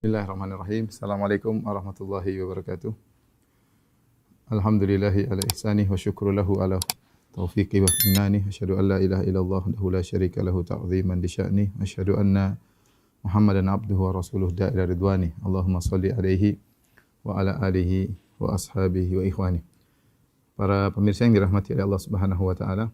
Bismillahirrahmanirrahim. Assalamualaikum warahmatullahi wabarakatuh. Alhamdulillahi ala ihsanih wa syukru lahu ala taufiqi wa minnani. Asyhadu an la ilaha illallah wahdahu la syarika lahu ta'ziman li sya'ni. Asyhadu anna Muhammadan abduhu wa rasuluh da'ila ridwani. Allahumma salli alaihi wa ala alihi wa ashabihi wa ikhwani. Para pemirsa yang dirahmati oleh Allah Subhanahu wa taala.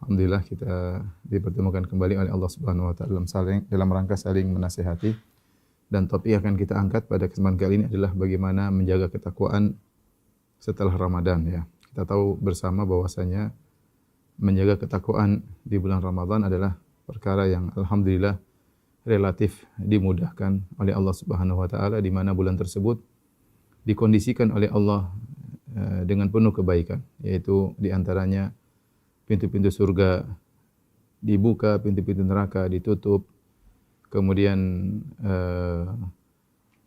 Alhamdulillah kita dipertemukan kembali oleh Allah Subhanahu wa taala dalam rangka saling menasihati. Dan topik yang akan kita angkat pada kesempatan kali ini adalah bagaimana menjaga ketakwaan setelah Ramadan ya. Kita tahu bersama bahwasanya menjaga ketakwaan di bulan Ramadan adalah perkara yang alhamdulillah relatif dimudahkan oleh Allah Subhanahu wa taala, di mana bulan tersebut dikondisikan oleh Allah dengan penuh kebaikan, yaitu di antaranya pintu-pintu surga dibuka, pintu-pintu neraka ditutup. Kemudian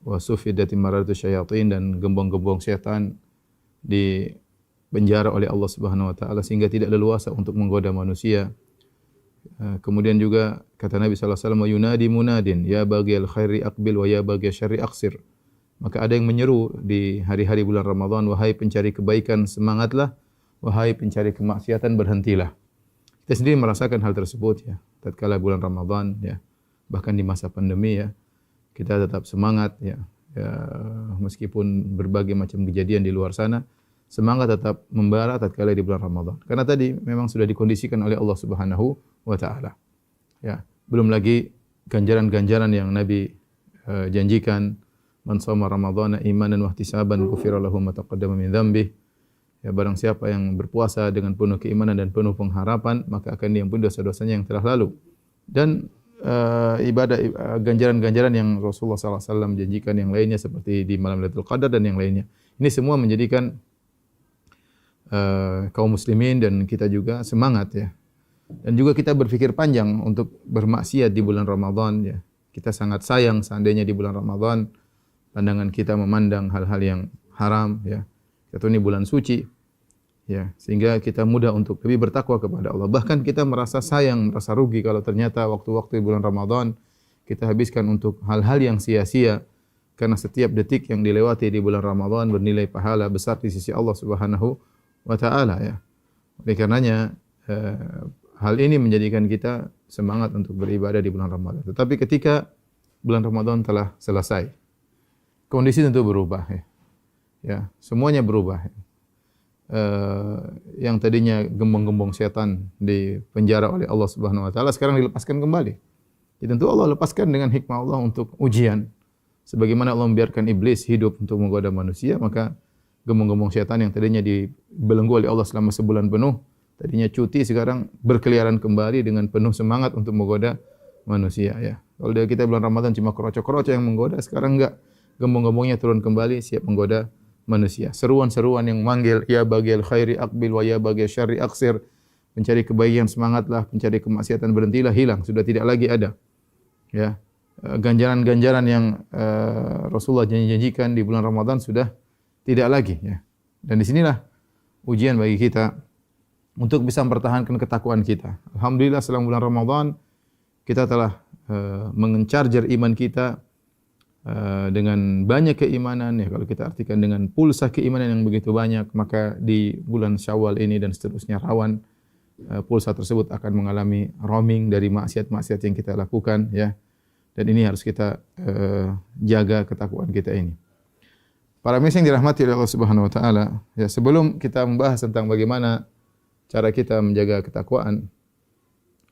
wasufidati maratu syayatin, dan gembong-gembong setan dipenjara oleh Allah Subhanahu wa taala sehingga tidak leluasa untuk menggoda manusia. Kemudian juga kata Nabi sallallahu alaihi wasallam, yunadi munadin ya baghiyal khairi aqbil wa ya baghiyasy syarri aqsir. Maka ada yang menyeru di hari-hari bulan Ramadan, wahai pencari kebaikan semangatlah, wahai pencari kemaksiatan berhentilah. Kita sendiri merasakan hal tersebut ya, tatkala bulan Ramadan ya. Bahkan di masa pandemi ya, kita tetap semangat ya, meskipun berbagai macam kejadian di luar sana, semangat tetap membara tatkala di bulan Ramadan. Karena tadi memang sudah dikondisikan oleh Allah Subhanahu wa taala. Ya, belum lagi ganjaran-ganjaran yang Nabi janjikan, man shoma ramadhana imanan wa ihtisaban ghufira lahu ma taqaddama min dzambi. Ya, barang siapa yang berpuasa dengan penuh keimanan dan penuh pengharapan, maka akan diampuni dosa-dosanya yang telah lalu. Dan ganjaran-ganjaran yang Rasulullah SAW janjikan yang lainnya seperti di malam Lailatul Qadar dan yang lainnya. Ini semua menjadikan kaum muslimin dan kita juga semangat ya. Dan juga kita berpikir panjang untuk bermaksiat di bulan Ramadan ya. Kita sangat sayang seandainya di bulan Ramadan pandangan kita memandang hal-hal yang haram ya. Kita tahu ini bulan suci. Ya, sehingga kita mudah untuk lebih bertakwa kepada Allah. Bahkan kita merasa sayang, merasa rugi kalau ternyata waktu-waktu bulan Ramadan kita habiskan untuk hal-hal yang sia-sia, karena setiap detik yang dilewati di bulan Ramadan bernilai pahala besar di sisi Allah Subhanahu wa taala ya. Oleh karenanya hal ini menjadikan kita semangat untuk beribadah di bulan Ramadan. Tetapi ketika bulan Ramadan telah selesai, kondisi tentu berubah ya. Ya, semuanya berubah. Yang tadinya gembong-gembong setan dipenjara oleh Allah Subhanahu wa taala sekarang dilepaskan kembali. Jadi tentu Allah lepaskan dengan hikmah Allah untuk ujian. Sebagaimana Allah membiarkan iblis hidup untuk menggoda manusia, maka gembong-gembong setan yang tadinya dibelenggu oleh Allah selama sebulan penuh, tadinya cuti, sekarang berkeliaran kembali dengan penuh semangat untuk menggoda manusia ya. Kalau dari kita bulan Ramadan cuma kroco-kroco yang menggoda, sekarang enggak. Gembong-gembongnya turun kembali siap menggoda manusia. Seruan-seruan yang manggil, ya baghiyal khairi aqbil wa ya baghiyasy syarri aqsir. Mencari kebaikan semangatlah, mencari kemaksiatan berhentilah, hilang, sudah tidak lagi ada. Ya. Ganjaran-ganjaran yang Rasulullah janjikan di bulan Ramadan sudah tidak lagi ya. Dan di sinilah ujian bagi kita untuk bisa mempertahankan ketakwaan kita. Alhamdulillah selama bulan Ramadan kita telah mengencharger iman kita dengan banyak keimanan ya. Kalau kita artikan dengan pulsa keimanan yang begitu banyak, maka di bulan Syawal ini dan seterusnya rawan pulsa tersebut akan mengalami roaming dari maksiat-maksiat yang kita lakukan ya. Dan ini harus kita jaga ketakwaan kita ini. Para muslim yang dirahmati oleh Allah Subhanahu wa taala, ya, sebelum kita membahas tentang bagaimana cara kita menjaga ketakwaan,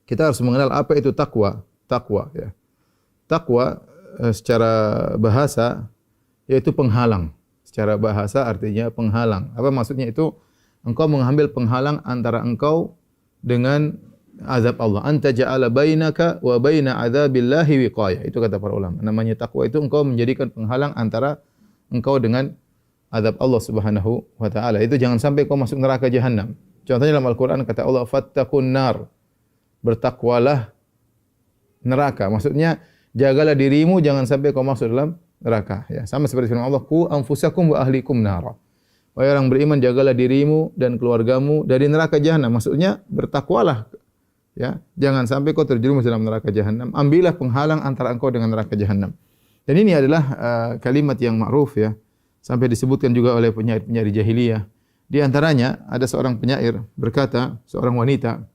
kita harus mengenal apa itu takwa. Takwa ya. Takwa secara bahasa yaitu penghalang. Secara bahasa artinya penghalang. Apa maksudnya itu? Engkau mengambil penghalang antara engkau dengan azab Allah. Anta ja'ala bainaka wa baina adzabillahi wiqayah. Itu kata para ulama. Namanya takwa itu engkau menjadikan penghalang antara engkau dengan azab Allah Subhanahu wa taala. Itu jangan sampai kau masuk neraka jahanam. Contohnya dalam Al-Qur'an kata Allah, fattaqun nar. Bertakwalah neraka. Maksudnya jagalah dirimu jangan sampai kau masuk dalam neraka ya. Sama seperti firman Allah, qu anfusakum wa ahlikum nara. Wahai orang beriman, jagalah dirimu dan keluargamu dari neraka jahanam. Maksudnya bertakwalah ya. Jangan sampai kau terjerumus dalam neraka jahanam. Ambillah penghalang antara engkau dengan neraka jahanam. Dan ini adalah kalimat yang ma'ruf ya. Sampai disebutkan juga oleh penyair-penyair jahiliyah. Di antaranya ada seorang penyair berkata, seorang wanita,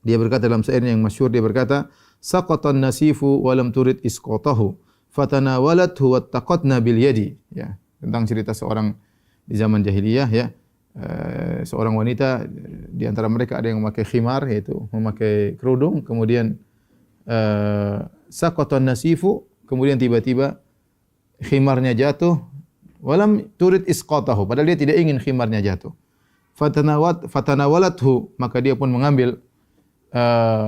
dia berkata dalam syairnya yang masyhur, dia berkata, "Saqatan nasifu wa lam turid isqatahu, fatanawalathu wattaqatna bil yadi." Ya, tentang cerita seorang di zaman jahiliyah ya. Seorang wanita di antara mereka ada yang memakai khimar, yaitu memakai kerudung, kemudian saqatan nasifu, kemudian tiba-tiba khimarnya jatuh, walam turid isqatahu, padahal dia tidak ingin khimarnya jatuh. Fatanawalathu, maka dia pun mengambil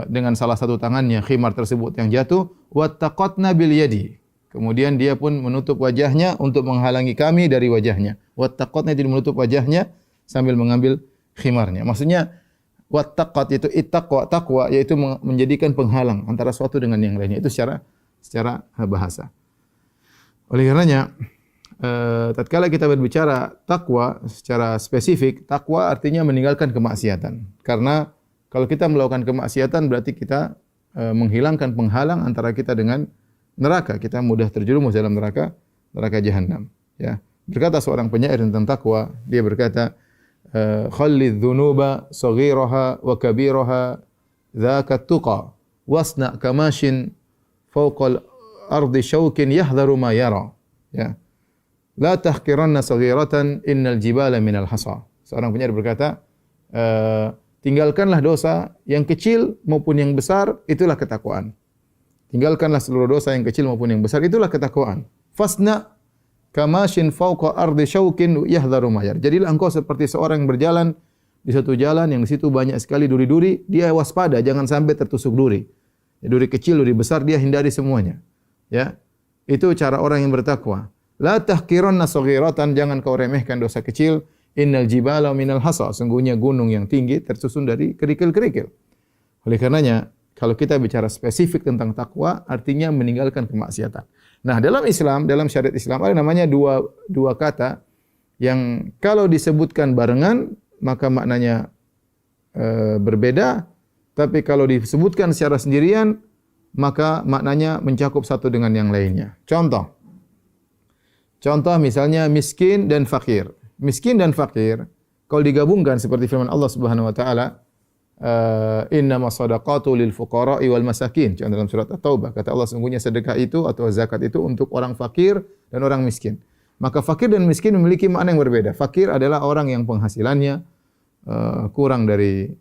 dengan salah satu tangannya khimar tersebut yang jatuh, wattaqatna bil yadi. Kemudian dia pun menutup wajahnya untuk menghalangi kami dari wajahnya. Wattaqatna, itu menutup wajahnya sambil mengambil khimarnya. Maksudnya wattaqat itu ittaqwa, taqwa yaitu menjadikan penghalang antara suatu dengan yang lainnya. Itu secara bahasa. Oleh karenanya tatkala kita berbicara takwa secara spesifik, takwa artinya meninggalkan kemaksiatan. Karena kalau kita melakukan kemaksiatan berarti kita menghilangkan penghalang antara kita dengan neraka. Kita mudah terjerumus dalam neraka jahanam. Ya. Berkata seorang penyair tentang takwa, dia berkata, "Khallidz dzunuba saghiraha wa kabiraha dzaka tuqa wasna kamashin fawqal ardi syaukin yahdharu ma yara." Ya. La tahqiranna saghiratan innal jibala minal hasa. Seorang penyair berkata, tinggalkanlah dosa yang kecil maupun yang besar, itulah ketakwaan. Tinggalkanlah seluruh dosa yang kecil maupun yang besar, itulah ketakwaan. Fasna kamashin fawqa ardi syaukin yahdharu ma yara. Jadilah engkau seperti seorang yang berjalan di satu jalan yang di situ banyak sekali duri-duri, dia waspada jangan sampai tertusuk duri. Ya, duri kecil, duri besar dia hindari semuanya. Ya. Itu cara orang yang bertakwa. La tahqiranna saghiratan, jangan kau remehkan dosa kecil. Innal jibala minal hasa, sungguhnya gunung yang tinggi tersusun dari kerikil-kerikil. Oleh karenanya, kalau kita bicara spesifik tentang takwa, artinya meninggalkan kemaksiatan. Nah, dalam Islam, dalam syariat Islam ada namanya dua kata yang kalau disebutkan barengan maka maknanya berbeda, tapi kalau disebutkan secara sendirian maka maknanya mencakup satu dengan yang lainnya. Contoh misalnya miskin dan fakir. Miskin dan fakir kalau digabungkan seperti firman Allah Subhanahu wa taala, innamas shadaqatu lil fuqara'i wal masakin. Contoh dalam surat At-Taubah, kata Allah, sungguhnya sedekah itu atau zakat itu untuk orang fakir dan orang miskin. Maka fakir dan miskin memiliki makna yang berbeda. Fakir adalah orang yang penghasilannya kurang dari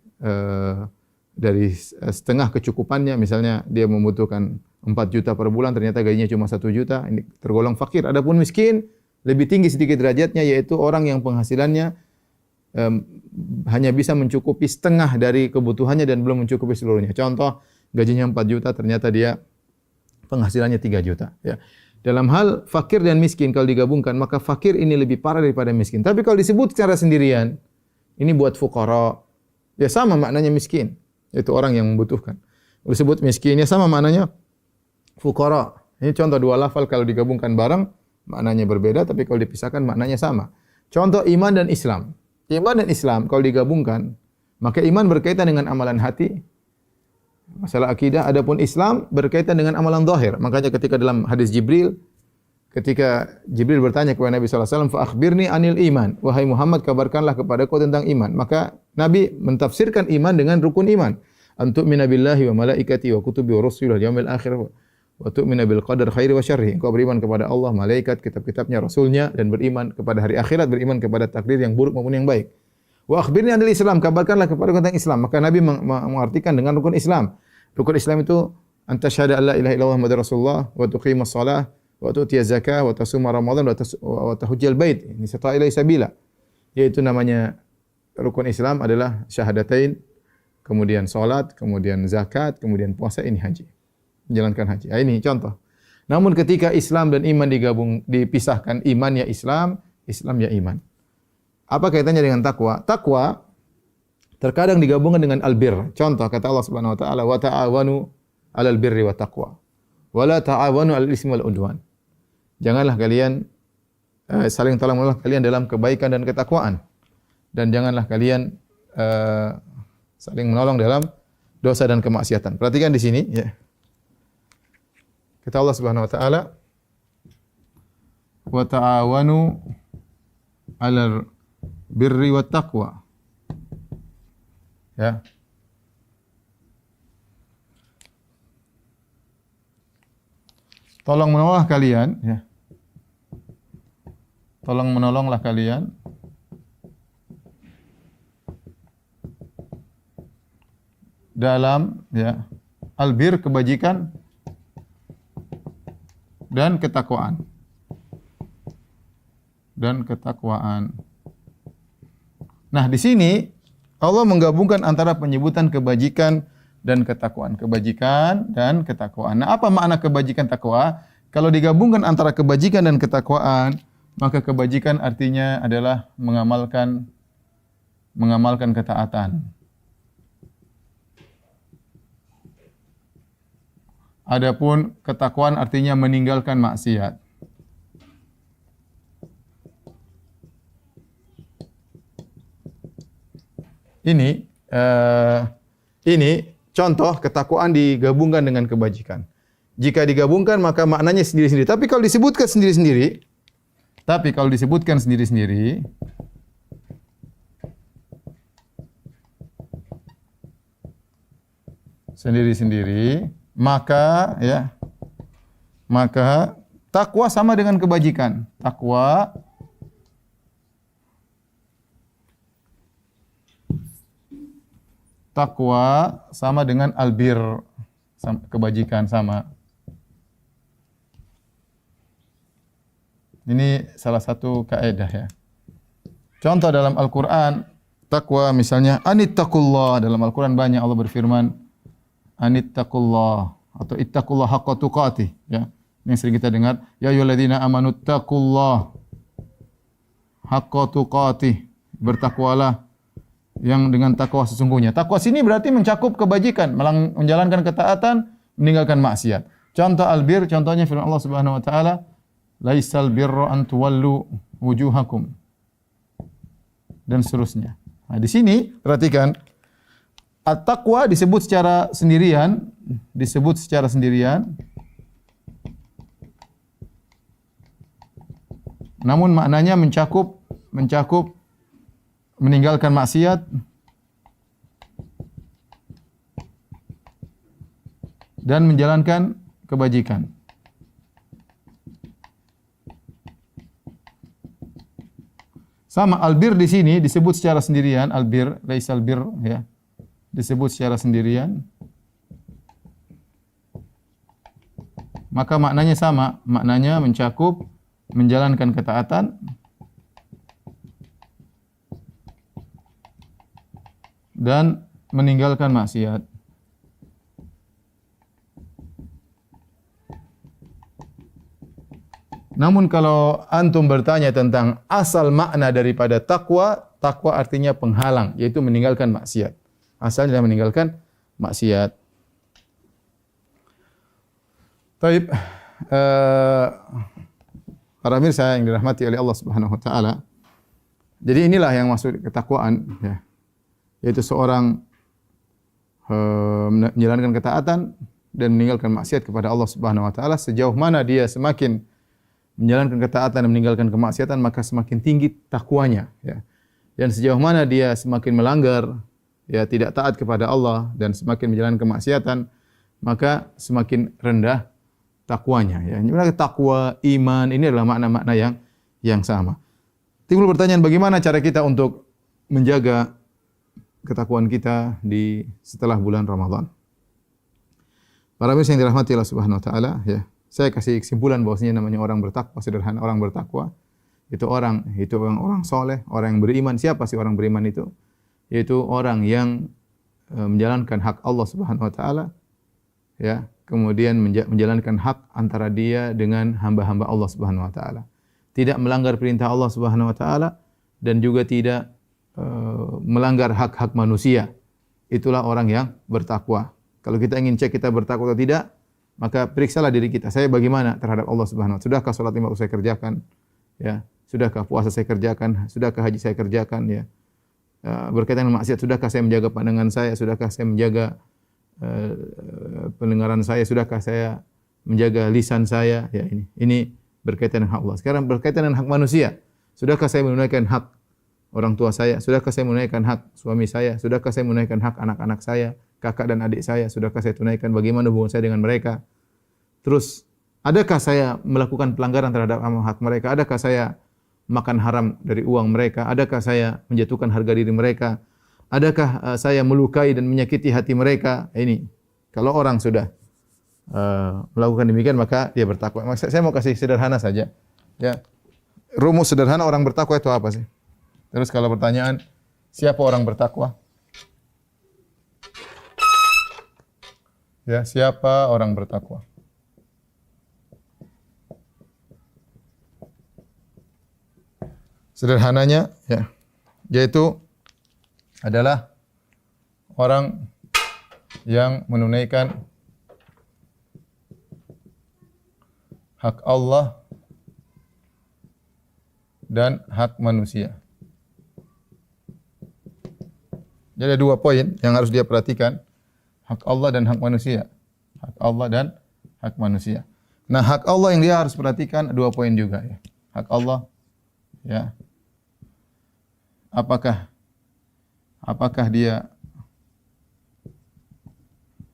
setengah kecukupannya, misalnya dia membutuhkan 4 juta per bulan, ternyata gajinya cuma 1 juta, ini tergolong fakir. Adapun miskin, lebih tinggi sedikit derajatnya, yaitu orang yang penghasilannya hanya bisa mencukupi setengah dari kebutuhannya dan belum mencukupi seluruhnya. Contoh, gajinya 4 juta, ternyata dia penghasilannya 3 juta. Ya. Dalam hal fakir dan miskin kalau digabungkan, maka fakir ini lebih parah daripada miskin. Tapi kalau disebut secara sendirian, ini buat fuqara, ya sama maknanya miskin, yaitu orang yang membutuhkan. Kalau disebut miskin, ya sama maknanya fuqara. Ini contoh dua lafal kalau digabungkan bareng, maknanya berbeda, tapi kalau dipisahkan maknanya sama. Contoh iman dan Islam. Iman dan Islam kalau digabungkan, maka iman berkaitan dengan amalan hati, masalah akidah. Adapun Islam berkaitan dengan amalan zahir. Makanya ketika dalam hadis Jibril, ketika Jibril bertanya kepada Nabi sallallahu alaihi wasallam, "Fa akhbirni anil iman." Wahai Muhammad, kabarkanlah kepadaku tentang iman. Maka Nabi mentafsirkan iman dengan rukun iman. Antu'mina billahi wa malaikati wa kutubi wa rusuli wal yaumil akhir wa tu'mina bil qadar khairi wa syarri. Engkau beriman kepada Allah, malaikat, kitab-kitabnya, rasulnya, dan beriman kepada hari akhirat, beriman kepada takdir yang buruk maupun yang baik. Wa akhbirni anil Islam, kabarkanlah kepada tentang Islam. Maka Nabi mengartikan dengan rukun Islam. Rukun Islam itu antasyhadu an la ilaha illallah muhammadur rasulullah wa tuqimus shalah wa tu'tiyaz zakah wa tasuma ramadan wa tahujjal bait. Ini sata ilai sabila. Yaitu namanya rukun Islam adalah syahadatain, kemudian salat, kemudian zakat, kemudian puasa, ini haji. Menjalankan haji. Nah, ini contoh. Namun ketika Islam dan iman dipisahkan, iman ya Islam, Islam ya iman. Apa kaitannya dengan takwa? Takwa terkadang digabungkan dengan albir. Contoh kata Allah Subhanahu wa taala, "Wa ta'awanu 'alal birri wa taqwa, wa la ta'awanu 'alal ismi wal 'udwan." Janganlah kalian saling tolong-menolong kalian dalam kebaikan dan ketakwaan. Dan janganlah kalian saling menolong dalam dosa dan kemaksiatan. Perhatikan di sini ya. Kata Allah Subhanahu wa taala, wa ta'awanu 'alal birri wat taqwa. Ya. Tolong menolonglah kalian, ya. Tolong menolonglah kalian dalam, ya, albir, kebajikan dan ketakwaan. Dan ketakwaan. Nah, di sini Allah menggabungkan antara penyebutan kebajikan dan ketakwaan. Kebajikan dan ketakwaan. Nah, apa makna kebajikan takwa? Kalau digabungkan antara kebajikan dan ketakwaan, maka kebajikan artinya adalah mengamalkan ketaatan. Adapun ketakwaan artinya meninggalkan maksiat. Ini contoh ketakwaan digabungkan dengan kebajikan. Jika digabungkan maka maknanya sendiri-sendiri. Tapi kalau disebutkan sendiri-sendiri, maka, ya, maka takwa sama dengan kebajikan. Takwa sama dengan albir, kebajikan sama. Ini salah satu kaidah, ya. Contoh dalam Al-Qur'an, takwa misalnya anittaqullah. Dalam Al-Qur'an banyak Allah berfirman anittaqullah atau ittaqullah haqqa tuqatih, ya. Ini sering kita dengar, ya ayyuhalladzina amanu taqullah haqqa tuqatih. Bertakwalah yang dengan takwa sesungguhnya. Takwa sini berarti mencakup kebajikan, menjalankan ketaatan, meninggalkan maksiat. Contoh albir, contohnya firman Allah Subhanahu wa taala, laisal birra an tuwallu wujuhakum. Dan seterusnya. Nah, di sini perhatikan, at-taqwa disebut secara sendirian, namun maknanya mencakup meninggalkan maksiat dan menjalankan kebajikan. Sama albir di sini disebut secara sendirian, albir, laisal bir, ya. Disebut secara sendirian. Maka maknanya sama, maknanya mencakup menjalankan ketaatan dan meninggalkan maksiat. Namun kalau antum bertanya tentang asal makna daripada takwa, takwa artinya penghalang, yaitu meninggalkan maksiat. Asalnya adalah meninggalkan maksiat. Taib, para mirsa yang dirahmati oleh Allah Subhanahu wa taala. Jadi inilah yang maksud ketakwaan, ya. Yaitu seorang menjalankan ketaatan dan meninggalkan maksiat kepada Allah Subhanahu wa taala. Sejauh mana dia semakin menjalankan ketaatan dan meninggalkan kemaksiatan, maka semakin tinggi takwanya, ya. Dan sejauh mana dia semakin melanggar, ya, tidak taat kepada Allah dan semakin menjalankan kemaksiatan, maka semakin rendah takwanya, ya. Ini takwa, iman, ini adalah makna-makna yang sama. Timbul pertanyaan, bagaimana cara kita untuk menjaga ketakwaan kita setelah bulan Ramadan? Para pemirsa yang dirahmati Allah Subhanahu wa taala, ya. Saya kasih kesimpulan bahwasanya namanya orang bertakwa, sederhana, orang bertakwa itu orang soleh, orang yang beriman. Siapa sih orang beriman itu? Yaitu orang yang menjalankan hak Allah Subhanahu wa taala, ya, kemudian menjalankan hak antara dia dengan hamba-hamba Allah Subhanahu wa taala. Tidak melanggar perintah Allah Subhanahu wa taala dan juga tidak melanggar hak-hak manusia. Itulah orang yang bertakwa. Kalau kita ingin cek kita bertakwa atau tidak, maka periksalah diri kita. Saya bagaimana terhadap Allah Subhanahu wa taala? Sudahkah salat 5 waktu saya kerjakan? Ya, sudahkah puasa saya kerjakan? Sudahkah haji saya kerjakan, ya? Berkaitan dengan maksiat, sudahkah saya menjaga pandangan saya? Sudahkah saya menjaga pendengaran saya? Sudahkah saya menjaga lisan saya? Ya, ini berkaitan dengan hak Allah. Sekarang berkaitan dengan hak manusia. Sudahkah saya menunaikan hak orang tua saya? Sudahkah saya menunaikan hak suami saya? Sudahkah saya menunaikan hak anak-anak saya, kakak dan adik saya? Sudahkah saya tunaikan? Bagaimana hubungan saya dengan mereka? Terus, adakah saya melakukan pelanggaran terhadap hak mereka? Adakah saya makan haram dari uang mereka? Adakah saya menjatuhkan harga diri mereka? Adakah saya melukai dan menyakiti hati mereka? Ini, kalau orang sudah melakukan demikian, maka dia bertakwa. Saya mau kasih sederhana saja. Ya, rumus sederhana orang bertakwa itu apa sih? Terus kalau pertanyaan, siapa orang bertakwa? Ya, siapa orang bertakwa? Sederhananya, ya, yaitu adalah orang yang menunaikan hak Allah dan hak manusia. Jadi ada 2 poin yang harus dia perhatikan. Hak Allah dan hak manusia. Hak Allah dan hak manusia. Nah, hak Allah yang dia harus perhatikan 2 poin juga ya. Hak Allah, ya. Apakah dia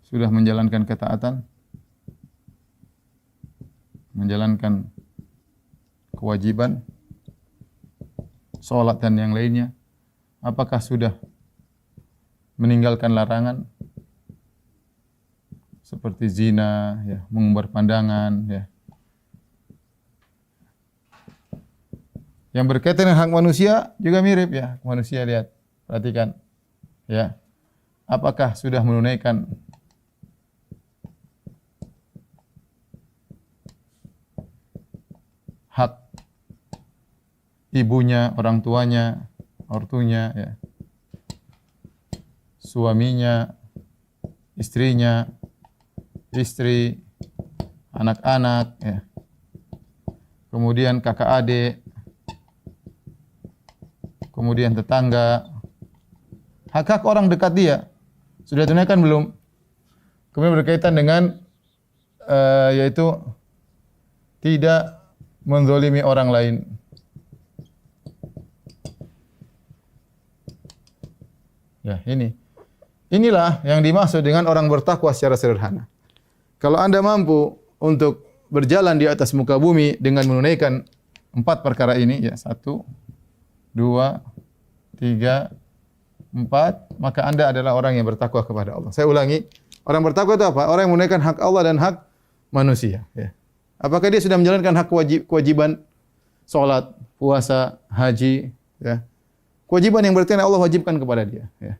sudah menjalankan ketaatan? Menjalankan kewajiban, salat dan yang lainnya? Apakah sudah meninggalkan larangan seperti zina, ya, mengumbar pandangan, ya. Yang berkaitan dengan hak manusia juga mirip ya. Manusia, lihat, perhatikan, ya. Apakah sudah menunaikan hak ibunya, orang tuanya, ortunya, ya, suaminya, istrinya, istri, anak-anak, ya. Kemudian kakak adik, kemudian tetangga, hak-hak orang dekat dia sudah tunaikan belum? Kemudian berkaitan dengan yaitu tidak menzalimi orang lain. Ya, inilah yang dimaksud dengan orang bertakwa secara sederhana. Kalau Anda mampu untuk berjalan di atas muka bumi dengan menunaikan 4 perkara ini, ya, 1, 2, 3, 4, maka Anda adalah orang yang bertakwa kepada Allah. Saya ulangi, orang bertakwa itu apa? Orang yang menunaikan hak Allah dan hak manusia. Ya. Apakah dia sudah menjalankan hak kewajiban salat, puasa, haji, ya. Kewajiban yang berarti Allah wajibkan kepada dia, ya.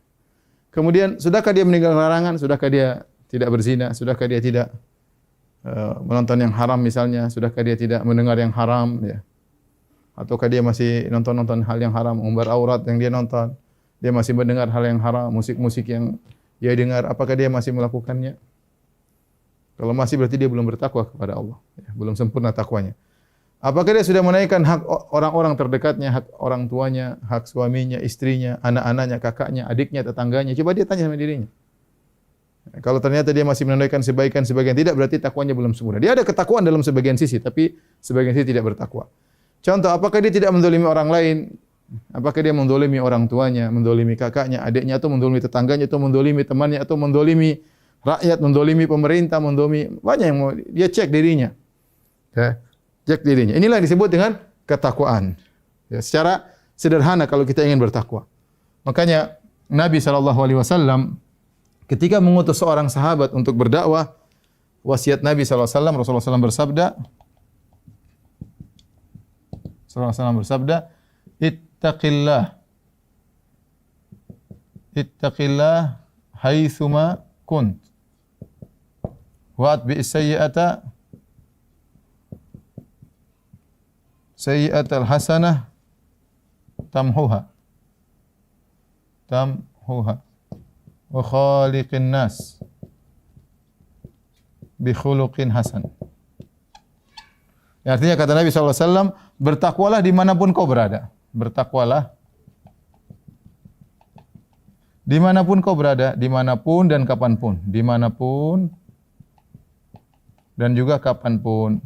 Kemudian, sudahkah dia meninggalkan larangan? Sudahkah dia tidak berzina? Sudahkah dia tidak menonton yang haram misalnya? Sudahkah dia tidak mendengar yang haram, ya? Ataukah dia masih nonton hal yang haram, umbar aurat yang dia nonton? Dia masih mendengar hal yang haram, musik-musik yang dia dengar, apakah dia masih melakukannya? Kalau masih, berarti dia belum bertakwa kepada Allah, ya, belum sempurna takwanya. Apakah dia sudah menaikkan hak orang-orang terdekatnya, hak orang tuanya, hak suaminya, istrinya, anak-anaknya, kakaknya, adiknya, tetangganya? Coba dia tanya sama dirinya. Kalau ternyata dia masih menunaikan sebagian tidak, berarti takwanya belum sempurna. Dia ada ketakwaan dalam sebagian sisi, tapi sebagian sisi tidak bertakwa. Contoh, apakah dia tidak menzalimi orang lain? Apakah dia menzalimi orang tuanya, menzalimi kakaknya, adiknya, atau menzalimi tetangganya, atau menzalimi temannya, atau menzalimi rakyat, menzalimi pemerintah, menzalimi banyak yang mau dia cek dirinya. Ya, cek dirinya. Inilah yang disebut dengan ketakwaan. Ya, secara sederhana kalau kita ingin bertakwa. Makanya Nabi SAW ketika mengutus seorang sahabat untuk berdakwah, wasiat Nabi SAW, Rasulullah SAW bersabda, Ittaqillah haitsuma kunt. Wa atbi'is sayyi'atal hasanah tamhuha. Wa khaliqin nas bi khuluqin hasan. Artinya kata Nabi SAW, bertakwalah dimanapun kau berada. Bertakwalah dimanapun kau berada, dimanapun dan kapanpun. Dimanapun dan juga kapanpun.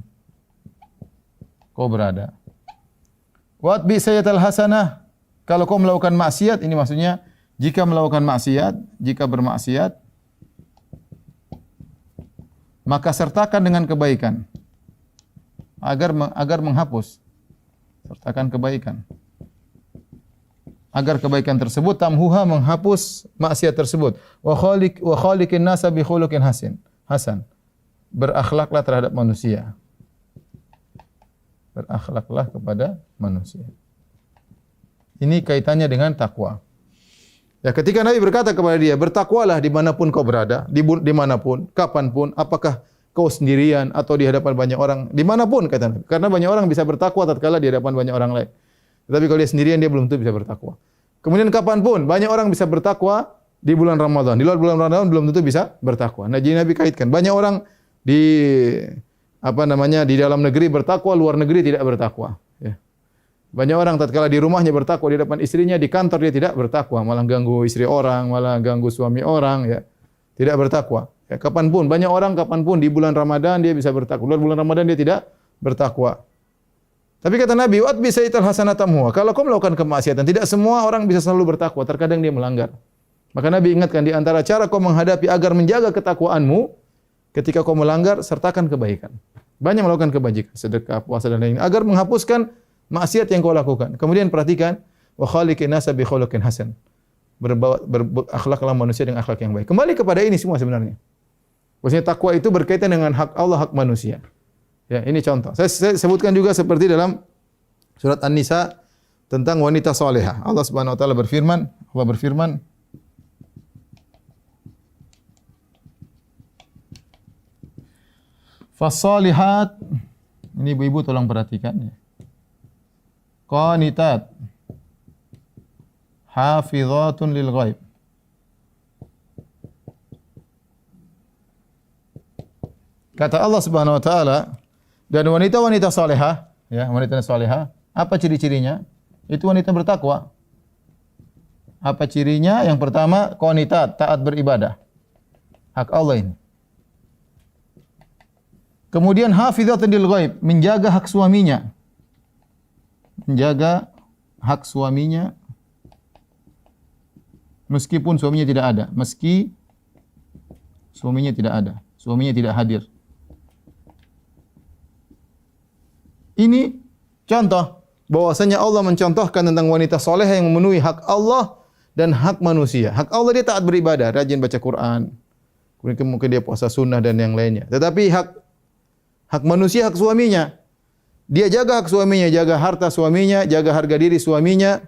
kau berada. Wa atbi sayyi'atal hasanah, kalau kau melakukan maksiat, ini maksudnya jika melakukan maksiat, jika bermaksiat, maka sertakan dengan kebaikan agar menghapus. Sertakan kebaikan. Agar kebaikan tersebut tamhuha, menghapus maksiat tersebut. Wa khaliqin nasa bi khuluqin hasan. Berakhlaklah terhadap manusia. Berakhlaklah kepada manusia. Ini kaitannya dengan takwa. Ya, ketika Nabi berkata kepada dia, bertakwalah dimanapun kau berada, dimanapun, kapanpun, apakah kau sendirian atau di hadapan banyak orang, dimanapun kata Nabi. Karena banyak orang bisa bertakwa tatkala di hadapan banyak orang lain. Tetapi kalau dia sendirian, dia belum tentu bisa bertakwa. Kemudian kapanpun, banyak orang bisa bertakwa di bulan Ramadan. Di luar bulan Ramadan belum tentu bisa bertakwa. Nah, jadi Nabi kaitkan. Banyak orang di di dalam negeri bertakwa, luar negeri tidak bertakwa. Ya. Banyak orang tatkala di rumahnya bertakwa, di depan istrinya, di kantor dia tidak bertakwa, malah ganggu istri orang, malah ganggu suami orang, ya. Tidak bertakwa. Ya, kapanpun, banyak orang kapanpun di bulan Ramadan dia bisa bertakwa. Luar bulan Ramadan dia tidak bertakwa. Tapi kata Nabi, "Wat bi sayyi'atil hasanatamhu." Kalau kau melakukan kemaksiatan, tidak semua orang bisa selalu bertakwa, terkadang dia melanggar. Maka Nabi ingatkan, di antara cara kau menghadapi agar menjaga ketakwaanmu, ketika kau melanggar, sertakan kebaikan. Banyak melakukan kebajikan, sedekah, puasa dan lain-lain, agar menghapuskan maksiat yang kau lakukan. Kemudian perhatikan, wa khaliqin nasa bi khuluqin hasan. Berakhlaklah manusia dengan akhlak yang baik. Kembali kepada ini semua sebenarnya. Maksudnya takwa itu berkaitan dengan hak Allah, hak manusia. Ya, ini contoh. Saya sebutkan juga seperti dalam surat An-Nisa tentang wanita salehah. Allah Subhanahu wa taala berfirman, "Fas-salihat", ini ibu-ibu tolong perhatikan ya. Qanitat hafizatun lil ghaib. Kata Allah Subhanahu wa taala, dan wanita-wanita salehah, ya, wanita salehah, apa ciri-cirinya? Itu wanita bertakwa. Apa cirinya? Yang pertama, qanitat, taat beribadah. Hak Allah ini. Kemudian hafizatun lil ghaib, menjaga hak suaminya. Menjaga hak suaminya meskipun suaminya tidak ada, meski suaminya tidak ada, suaminya tidak hadir. Ini contoh bahwasanya Allah mencontohkan tentang wanita soleh yang memenuhi hak Allah dan hak manusia. Hak Allah dia taat beribadah, rajin baca Quran, kemudian mungkin dia puasa sunnah dan yang lainnya. Tetapi hak manusia, hak suaminya, dia jaga hak suaminya, jaga harta suaminya, jaga harga diri suaminya.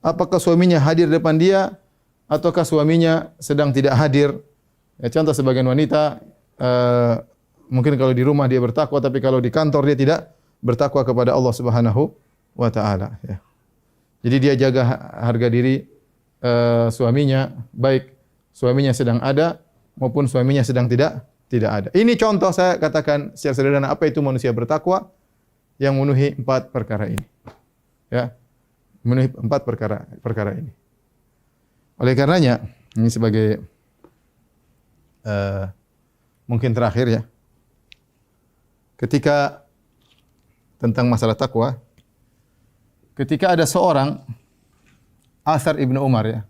Apakah suaminya hadir depan dia ataukah suaminya sedang tidak hadir? Ya, contoh sebagian wanita mungkin kalau di rumah dia bertakwa, tapi kalau di kantor dia tidak bertakwa kepada Allah Subhanahu wa taala, ya. Jadi dia jaga harga diri suaminya, baik suaminya sedang ada maupun suaminya sedang tidak ada. Ini contoh, saya katakan secara sederhana, apa itu manusia bertakwa yang memenuhi 4 perkara ini. Ya. Memenuhi 4 perkara ini. Oleh karenanya, ini sebagai mungkin terakhir ya. Ketika tentang masalah takwa, ketika ada seorang, Asar Ibnu Umar ya.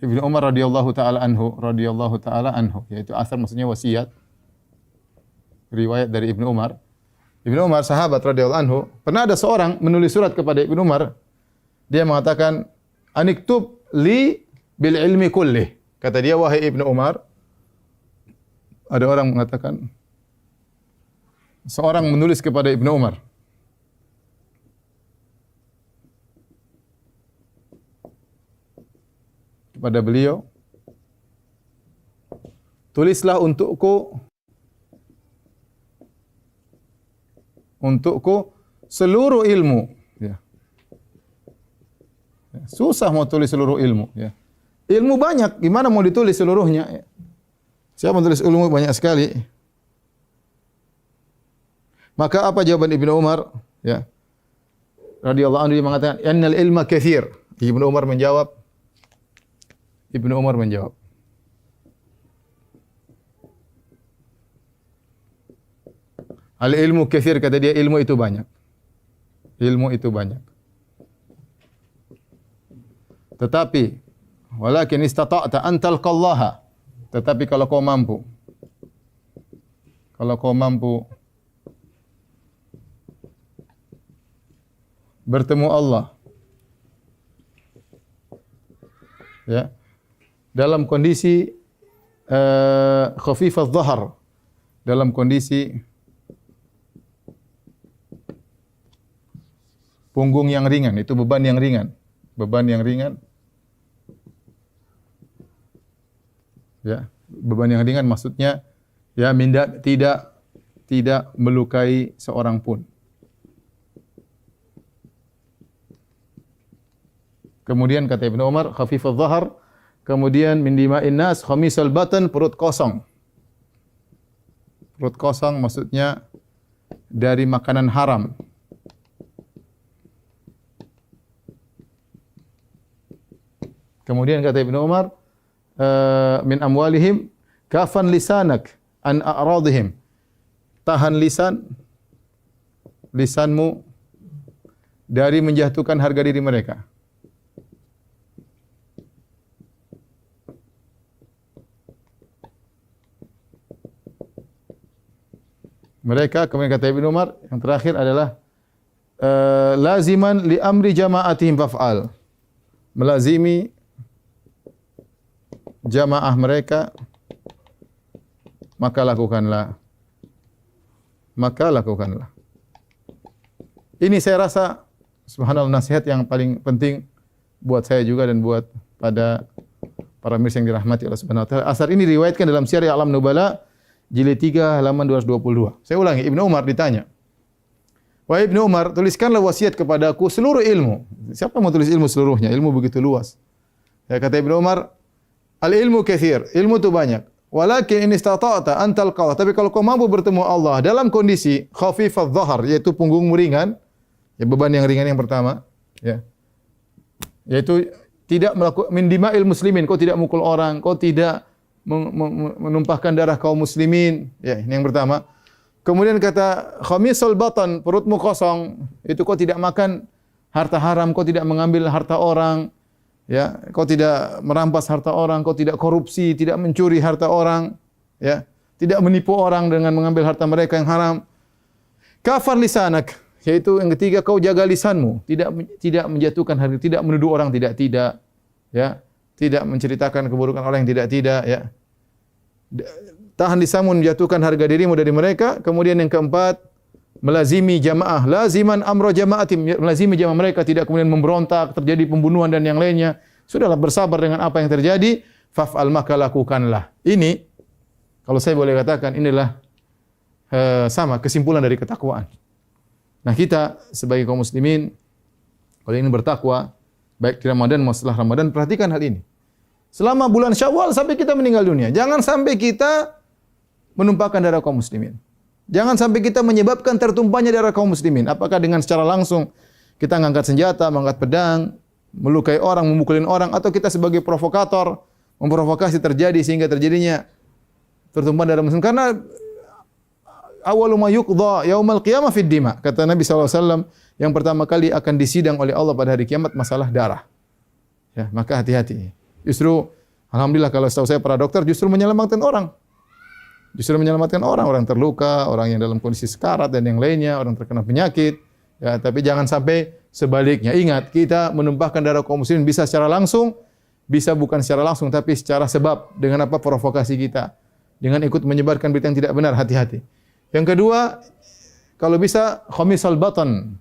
Ibnu Umar radhiyallahu taala anhu, yaitu asar maksudnya wasiat. Riwayat dari Ibnu Umar. Ibnu Umar sahabat radhiyallahu anhu, pernah ada seorang menulis surat kepada Ibnu Umar. Dia mengatakan, "Aniktub li bil ilmi kullih." Kata dia, wahai Ibnu Umar, ada orang mengatakan, seorang menulis kepada Ibnu Umar, kepada beliau, tulislah untukku seluruh ilmu. Ya. Susah mau tulis seluruh ilmu. Ya. Ilmu banyak, gimana mau ditulis seluruhnya? Ya. Saya mau tulis ilmu banyak sekali. Maka apa jawaban Ibnu Umar? Ya. Radhiyallahu anhu, dia mengatakan, "Innal ilma katsir." Ibnu Umar menjawab, Al ilmu katsir, kata dia ilmu itu banyak. Ilmu itu banyak. Tetapi walakin istata'ta an talqallaha. Tetapi kalau kau mampu bertemu Allah, ya, dalam kondisi khafifaz dhahar, dalam kondisi punggung yang ringan, itu beban yang ringan. Ya, beban yang ringan maksudnya ya tidak melukai seorang pun. Kemudian kata Ibnu Umar, khafifadh dhahar, kemudian min dima'in nas, khamisal batan, perut kosong. Perut kosong maksudnya dari makanan haram. Kemudian kata Ibnu Umar, min amwalihim kafan lisanak an a'radihim. Tahan lisanmu dari menjatuhkan harga diri mereka. Mereka, kemudian kata Ibnu Umar, yang terakhir adalah laziman li amri jama'atihim faf'al. Melazimi jamaah mereka, maka lakukanlah. Ini saya rasa subhanallah nasihat yang paling penting buat saya juga dan buat pada para mirsa yang dirahmati Allah Subhanahu wa taala. Asar ini diriwayatkan dalam Syiar A'lam Nubala jilid 3 halaman 222. Saya ulangi, Ibnu Umar ditanya, "Wahai Ibnu Umar, tuliskanlah wasiat kepadaku seluruh ilmu." Siapa mau tulis ilmu seluruhnya? Ilmu begitu luas. Ya, kata Ibnu Umar, "Al-ilmu katsir." Ilmu itu banyak. Walakin in istata'ta an talqahu. Tapi kalau kau mampu bertemu Allah dalam kondisi khafifadh dhahar, yaitu punggungmu ringan, ya beban yang ringan yang pertama, ya. Yaitu tidak melakukan min dima'il muslimin, kau tidak mukul orang, kau tidak menumpahkan darah kaum muslimin, ya, ini yang pertama. Kemudian kata khamisal batan, perutmu kosong, itu kau tidak makan harta haram, kau tidak mengambil harta orang, ya, kau tidak merampas harta orang, kau tidak korupsi, tidak mencuri harta orang, ya, tidak menipu orang dengan mengambil harta mereka yang haram. Kafar lisanak, yaitu yang ketiga kau jaga lisanmu, tidak menjatuhkan harga, tidak menuduh orang tidak, ya, tidak menceritakan keburukan orang yang tidak, ya. Tahan lisanmu menjatuhkan harga dirimu dari mereka. Kemudian yang keempat, melazimi jamaah, laziman amra jamaatim, melazimi jamaah mereka, tidak kemudian memberontak, terjadi pembunuhan dan yang lainnya. Sudahlah, bersabar dengan apa yang terjadi, faf'al, maka lakukanlah. Ini kalau saya boleh katakan inilah sama kesimpulan dari ketakwaan. Nah, kita sebagai kaum muslimin kalau ingin bertakwa baik di Ramadan maupun setelah Ramadan, perhatikan hal ini. Selama bulan Syawal sampai kita meninggal dunia, jangan sampai kita menumpahkan darah kaum muslimin. Jangan sampai kita menyebabkan tertumpahnya darah kaum muslimin. Apakah dengan secara langsung kita mengangkat senjata, mengangkat pedang, melukai orang, memukulin orang, atau kita sebagai provokator memprovokasi terjadi sehingga terjadinya tertumpah darah muslim. Karena awwalu ma yuqda yaumal qiyamah fid dima. Kata Nabi SAW, yang pertama kali akan disidang oleh Allah pada hari kiamat masalah darah. Ya, maka hati-hati. Justru alhamdulillah kalau setahu saya para dokter justru menyelamatkan orang. Orang terluka, orang yang dalam kondisi sekarat dan yang lainnya, orang terkena penyakit. Ya, tapi jangan sampai sebaliknya. Ingat, kita menumpahkan darah kaum muslimin bisa secara langsung, bisa bukan secara langsung, tapi secara sebab. Dengan apa? Provokasi kita. Dengan ikut menyebarkan berita yang tidak benar, hati-hati. Yang kedua, kalau bisa khamisal batan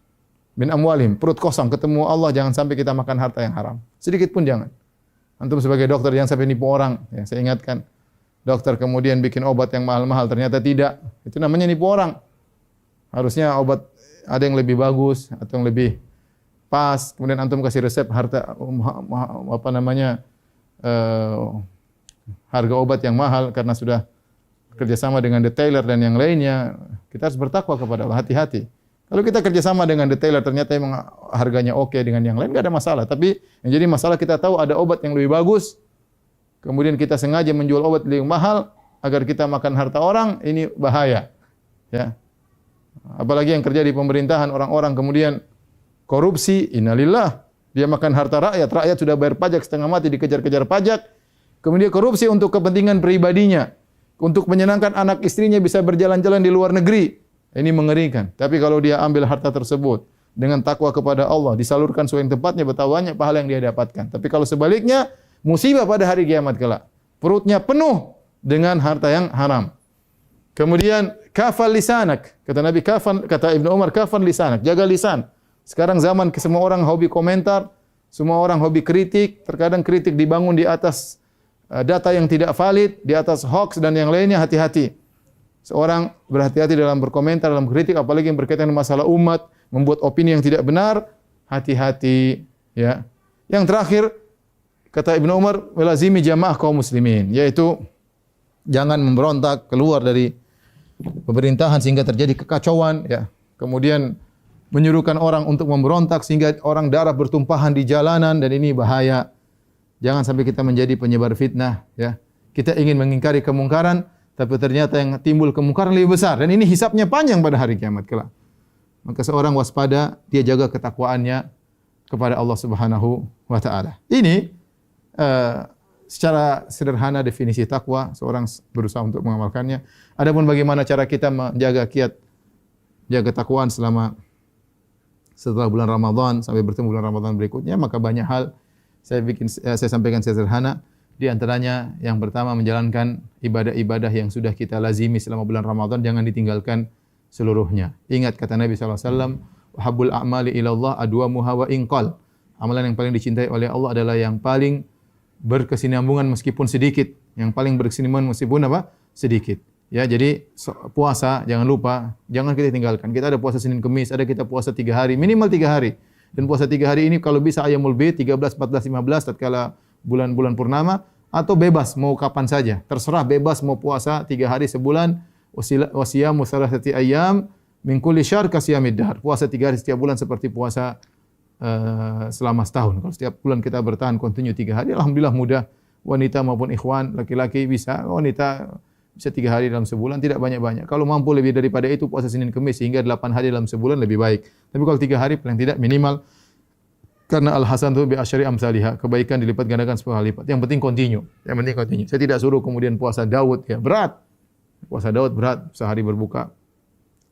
min amwalim, perut kosong, ketemu Allah, jangan sampai kita makan harta yang haram. Sedikit pun jangan. Antum sebagai dokter jangan sampai nipu orang. Ya, saya ingatkan, dokter kemudian bikin obat yang mahal-mahal, ternyata tidak. Itu namanya nipu orang. Harusnya obat ada yang lebih bagus atau yang lebih pas. Kemudian antum kasih resep harga obat yang mahal karena sudah kerjasama dengan detailer dan yang lainnya. Kita harus bertakwa kepada Allah, hati-hati. Kalau kita kerjasama dengan detailer ternyata memang harganya oke dengan yang lain, nggak ada masalah. Tapi yang jadi masalah kita tahu ada obat yang lebih bagus, kemudian kita sengaja menjual obat lebih mahal agar kita makan harta orang, ini bahaya. Ya, Apalagi yang kerja di pemerintahan, orang-orang kemudian korupsi, innalillah. Dia makan harta rakyat, rakyat sudah bayar pajak setengah mati, dikejar-kejar pajak. Kemudian korupsi untuk kepentingan pribadinya, untuk menyenangkan anak istrinya bisa berjalan-jalan di luar negeri. Ini mengerikan. Tapi kalau dia ambil harta tersebut dengan takwa kepada Allah, disalurkan sesuai yang tempatnya, betapa banyak pahala yang dia dapatkan. Tapi kalau sebaliknya, musibah pada hari kiamat kelak. Perutnya penuh dengan harta yang haram. Kemudian kafal lisanak. Kata Nabi kata Ibnu Umar, kafal lisanak, jaga lisan. Sekarang zaman semua orang hobi komentar, semua orang hobi kritik, terkadang kritik dibangun di atas data yang tidak valid, di atas hoax dan yang lainnya, hati-hati. Seorang berhati-hati dalam berkomentar, dalam kritik, apalagi yang berkaitan dengan masalah umat, membuat opini yang tidak benar, hati-hati. Ya. Yang terakhir, kata Ibnu Umar, melazimi jamaah kaum muslimin, yaitu jangan memberontak keluar dari pemerintahan sehingga terjadi kekacauan. Ya. Kemudian menyuruhkan orang untuk memberontak sehingga orang darah bertumpahan di jalanan, dan ini bahaya. Jangan sampai kita menjadi penyebar fitnah, ya. Kita ingin mengingkari kemungkaran, tapi ternyata yang timbul kemungkaran lebih besar, dan ini hisabnya panjang pada hari kiamat kelak. Maka seorang waspada, dia jaga ketakwaannya kepada Allah Subhanahu wa taala. Ini secara sederhana definisi takwa, seorang berusaha untuk mengamalkannya. Adapun bagaimana cara kita menjaga kiat jaga ketakwaan setelah bulan Ramadan sampai bertemu bulan Ramadan berikutnya, maka banyak hal saya sampaikan sederhana. Di antaranya yang pertama, menjalankan ibadah-ibadah yang sudah kita lazimi selama bulan Ramadan, jangan ditinggalkan seluruhnya. Ingat kata Nabi sallallahu alaihi wasallam, "Habbul a'mali ila Allah adwamuha wa inqal." Amalan yang paling dicintai oleh Allah adalah yang paling berkesinambungan meskipun sedikit, yang paling berkesinambungan meskipun apa? Sedikit. Ya, jadi puasa jangan lupa, jangan kita tinggalkan. Kita ada puasa Senin Kemis, ada kita puasa 3 hari, minimal 3 hari. Dan puasa 3 hari ini kalau bisa ayyamul bid 13, 14, 15 tatkala bulan-bulan purnama, atau bebas mau kapan saja. Terserah, bebas mau puasa 3 hari sebulan, wasiyamu thalathati ayyam min kulli syahr kasiyamid dahr. Puasa 3 hari setiap bulan seperti puasa selama setahun. Kalau setiap bulan kita bertahan kontinu 3 hari, alhamdulillah mudah. Wanita maupun ikhwan, laki-laki bisa, wanita bisa 3 hari dalam sebulan, tidak banyak-banyak. Kalau mampu lebih daripada itu, puasa Senin Kemis hingga 8 hari dalam sebulan lebih baik. Tapi kalau 3 hari paling tidak minimal, karena al-hasan tu bi asyri amsalihah, kebaikan dilipat gandakan 10 kali lipat. Yang penting continue. Yang penting continue. Saya tidak suruh kemudian puasa Daud, ya berat. Puasa Daud berat, sehari berbuka,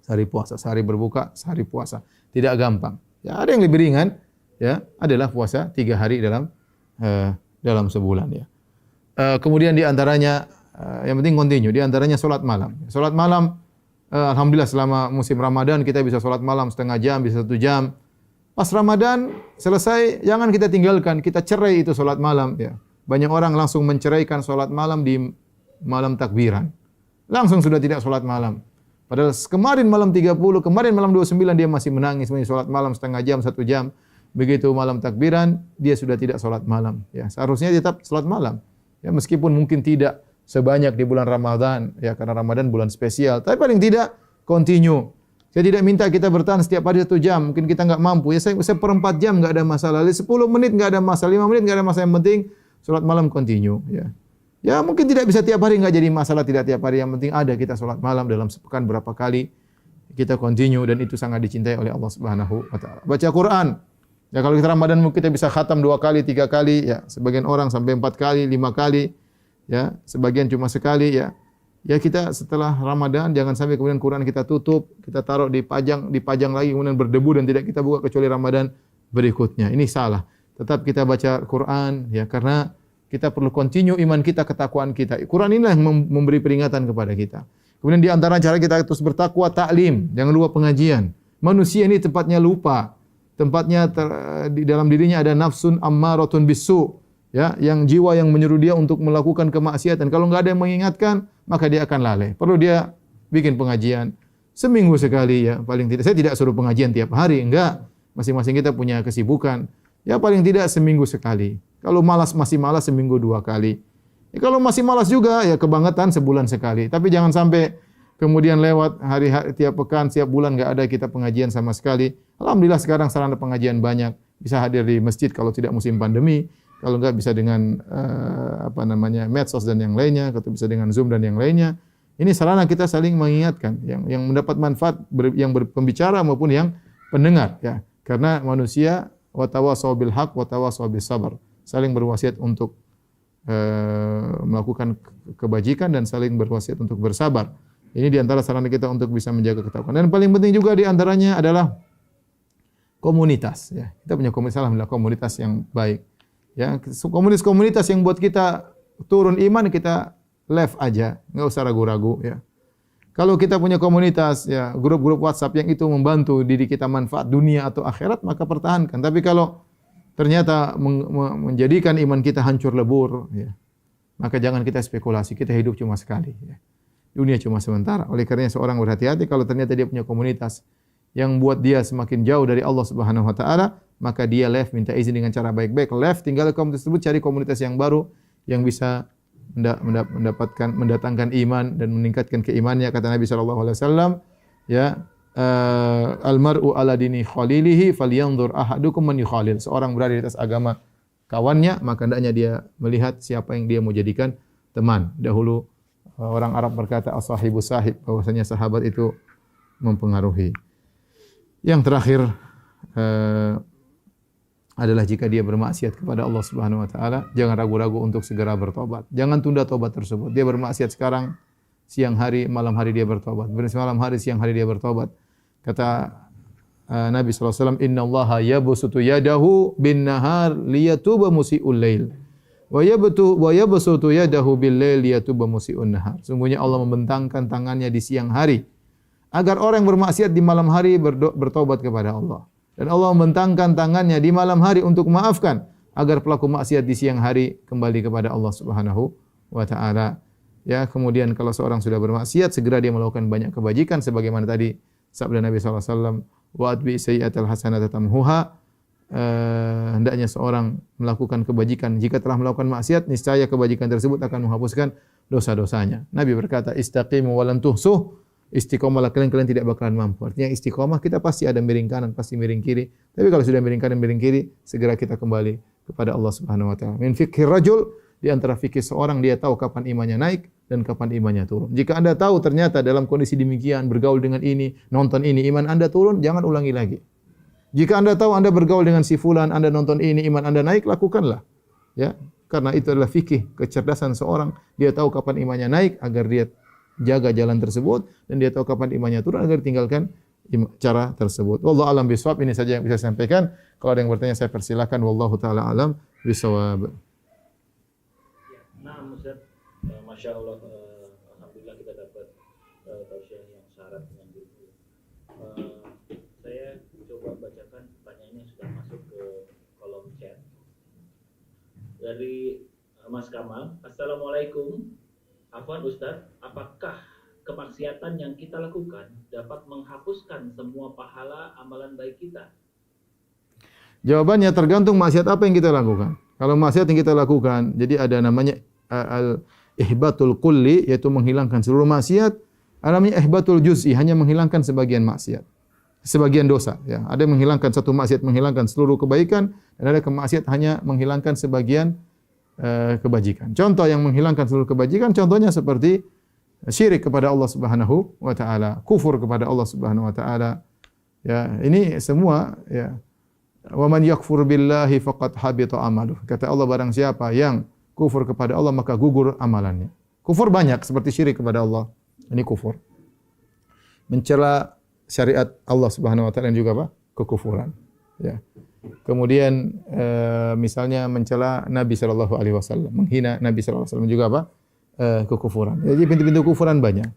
sehari puasa, sehari berbuka, sehari puasa. Tidak gampang. Ya, ada yang lebih ringan, ya, adalah puasa 3 hari dalam sebulan, ya. Kemudian di antaranya yang penting continue, di antaranya salat malam. Salat malam, alhamdulillah selama musim Ramadan kita bisa salat malam setengah jam, bisa 1 jam. Pas Ramadan selesai, jangan kita tinggalkan, kita cerai itu salat malam, ya. Banyak orang langsung menceraikan salat malam di malam takbiran. Langsung sudah tidak salat malam. Padahal kemarin malam 30, kemarin malam 29 dia masih menangis, masih salat malam setengah jam, 1 jam. Begitu malam takbiran, dia sudah tidak salat malam, ya. Seharusnya dia tetap salat malam. Ya, meskipun mungkin tidak sebanyak di bulan Ramadan, ya, karena Ramadan bulan spesial, tapi paling tidak continue. Saya tidak minta kita bertahan setiap hari 1 jam, mungkin kita enggak mampu. Ya saya 1/4 jam enggak ada masalah, 10 menit enggak ada masalah, 5 menit enggak ada masalah, yang penting salat malam continue, ya. Ya, mungkin tidak bisa tiap hari, enggak jadi masalah tidak tiap hari, yang penting ada kita salat malam dalam sepekan berapa kali kita continue, dan itu sangat dicintai oleh Allah Subhanahu wa taala. Baca Quran. Ya, kalau kita Ramadan mungkin kita bisa khatam 2 kali, 3 kali, ya. Sebagian orang sampai 4 kali, 5 kali. Ya, sebagian cuma sekali, ya. Ya, kita setelah Ramadan jangan sampai kemudian Quran kita tutup, kita taruh dipajang lagi kemudian berdebu dan tidak kita buka kecuali Ramadan berikutnya. Ini salah. Tetap kita baca Quran, ya, karena kita perlu continue iman kita, ketakwaan kita. Quran inilah yang memberi peringatan kepada kita. Kemudian di antara cara kita terus bertakwa, taklim, jangan lupa pengajian. Manusia ini tempatnya lupa. Tempatnya di dalam dirinya ada nafsun ammaratun bisu, ya, yang jiwa yang menyuruh dia untuk melakukan kemaksiatan. Kalau enggak ada yang mengingatkan, maka dia akan lalai. Perlu dia bikin pengajian seminggu sekali, ya, paling tidak. Saya tidak suruh pengajian tiap hari, enggak. Masing-masing kita punya kesibukan. Ya, paling tidak seminggu sekali. Kalau masih malas seminggu 2 kali. Ya, kalau masih malas juga, ya kebangetan sebulan sekali. Tapi jangan sampai kemudian lewat hari-hari tiap pekan, tiap bulan enggak ada kita pengajian sama sekali. Alhamdulillah sekarang sarana pengajian banyak. Bisa hadir di masjid kalau tidak musim pandemi. Kalau enggak bisa dengan medsos dan yang lainnya, atau bisa dengan Zoom dan yang lainnya. Ini sarana kita saling mengingatkan, yang mendapat manfaat yang berpembicara maupun yang pendengar, ya. Karena manusia watawasau bil haq watawasau bis sabar, saling berwasiat untuk melakukan kebajikan dan saling berwasiat untuk bersabar. Ini di antara sarana kita untuk bisa menjaga ketakwaan. Dan paling penting juga di antaranya adalah komunitas, ya. Kita punya komunitas, alhamdulillah, komunitas yang baik. Ya, komunitas yang buat kita turun iman, kita left aja, enggak usah ragu-ragu, ya. Kalau kita punya komunitas, ya, grup-grup WhatsApp yang itu membantu diri kita manfaat dunia atau akhirat, maka pertahankan. Tapi kalau ternyata menjadikan iman kita hancur lebur, ya, maka jangan kita spekulasi. Kita hidup cuma sekali, ya. Dunia cuma sementara. Oleh karenanya seorang berhati-hati kalau ternyata dia punya komunitas yang buat dia semakin jauh dari Allah Subhanahu wa taala, maka dia left, minta izin dengan cara baik-baik, left, tinggal komunitas tersebut, cari komunitas yang baru yang bisa mendatangkan iman dan meningkatkan keimanannya. Kata Nabi sallallahu alaihi wasallam, ya, almar'u ala dini khalilihi falyanzur ahadukum man yukhalil. Seorang berada di atas agama kawannya, maka hendaknya dia melihat siapa yang dia mau jadikan teman. Dahulu orang Arab berkata as-sahibu sahib, bahwasanya sahabat itu mempengaruhi. Yang terakhir adalah jika dia bermaksiat kepada Allah Subhanahu wa taala, jangan ragu-ragu untuk segera bertobat. Jangan tunda tobat tersebut. Dia bermaksiat sekarang, siang hari, malam hari dia bertobat. Malam hari, siang hari dia bertobat. Kata Nabi sallallahu alaihi wasallam, "Innallaha yabsutu yadahu bin-nahar liyatuba musii'ul lail. Wa yabsutu yadahu bil-lail liyatuba musii'un nahar." Sungguhnya Allah membentangkan tangannya di siang hari agar orang yang bermaksiat di malam hari bertobat kepada Allah. Dan Allah membentangkan tangannya di malam hari untuk memaafkan agar pelaku maksiat di siang hari kembali kepada Allah Subhanahu wa taala. Ya, kemudian kalau seorang sudah bermaksiat, segera dia melakukan banyak kebajikan sebagaimana tadi sabda Nabi sallallahu alaihi wasallam, "Wa atbi sayyi'atal hasanata tamhuha." Hendaknya seorang melakukan kebajikan. Jika telah melakukan maksiat, niscaya kebajikan tersebut akan menghapuskan dosa-dosanya. Nabi berkata, "Istaqimu wa lan tuhsuh." Istiqomahlah kalian tidak bakalan mampu. Artinya istiqomah kita pasti ada miring kanan, pasti miring kiri. Tapi kalau sudah miring kanan, miring kiri, segera kita kembali kepada Allah Subhanahu wa taala. Min fikhi rajul, di antara fikih seorang, dia tahu kapan imannya naik dan kapan imannya turun. Jika Anda tahu ternyata dalam kondisi demikian, bergaul dengan ini, nonton ini, iman Anda turun, jangan ulangi lagi. Jika Anda tahu Anda bergaul dengan si fulan, Anda nonton ini, iman Anda naik, lakukanlah. Ya, karena itu adalah fikih kecerdasan seorang. Dia tahu kapan imannya naik agar dia jaga jalan tersebut, dan dia tahu kapan imannya turun agar tinggalkan cara tersebut. Wallahu alam bisawab. Ini saja yang bisa saya sampaikan. Kalau ada yang bertanya saya persilakan. Wallahu taala alam bisawab. Nah, Ustaz, Masya Allah, alhamdulillah kita dapat tausiah yang syarat dengan ilmu. Saya coba bacakan pertanyaan yang sudah masuk ke kolom chat dari Mas Kamal. Assalamualaikum. Afwan Ustaz, apakah kemaksiatan yang kita lakukan dapat menghapuskan semua pahala amalan baik kita? Jawabannya tergantung maksiat apa yang kita lakukan. Kalau maksiat yang kita lakukan, jadi ada namanya al-ihbatul kulli, yaitu menghilangkan seluruh maksiat. Ada namanya ihbatul juz'i, hanya menghilangkan sebagian maksiat, sebagian dosa. Ya, ada yang menghilangkan satu maksiat, menghilangkan seluruh kebaikan, dan ada kemaksiat hanya menghilangkan sebagian kebajikan. Contoh yang menghilangkan seluruh kebajikan, contohnya seperti syirik kepada Allah Subhanahu wa taala, kufur kepada Allah Subhanahu wa taala. Ya, ini semua, ya. Wa man yakfur billahi faqad habita amaluh. Kata Allah, barang siapa yang kufur kepada Allah maka gugur amalannya. Kufur banyak seperti syirik kepada Allah. Ini kufur. Mencela syariat Allah Subhanahu wa taala juga apa? Kekufuran. Ya. Kemudian misalnya mencela Nabi sallallahu alaihi wasallam, menghina Nabi sallallahu alaihi wasallam juga apa? Kekufuran. Jadi pintu-pintu kufuran banyak.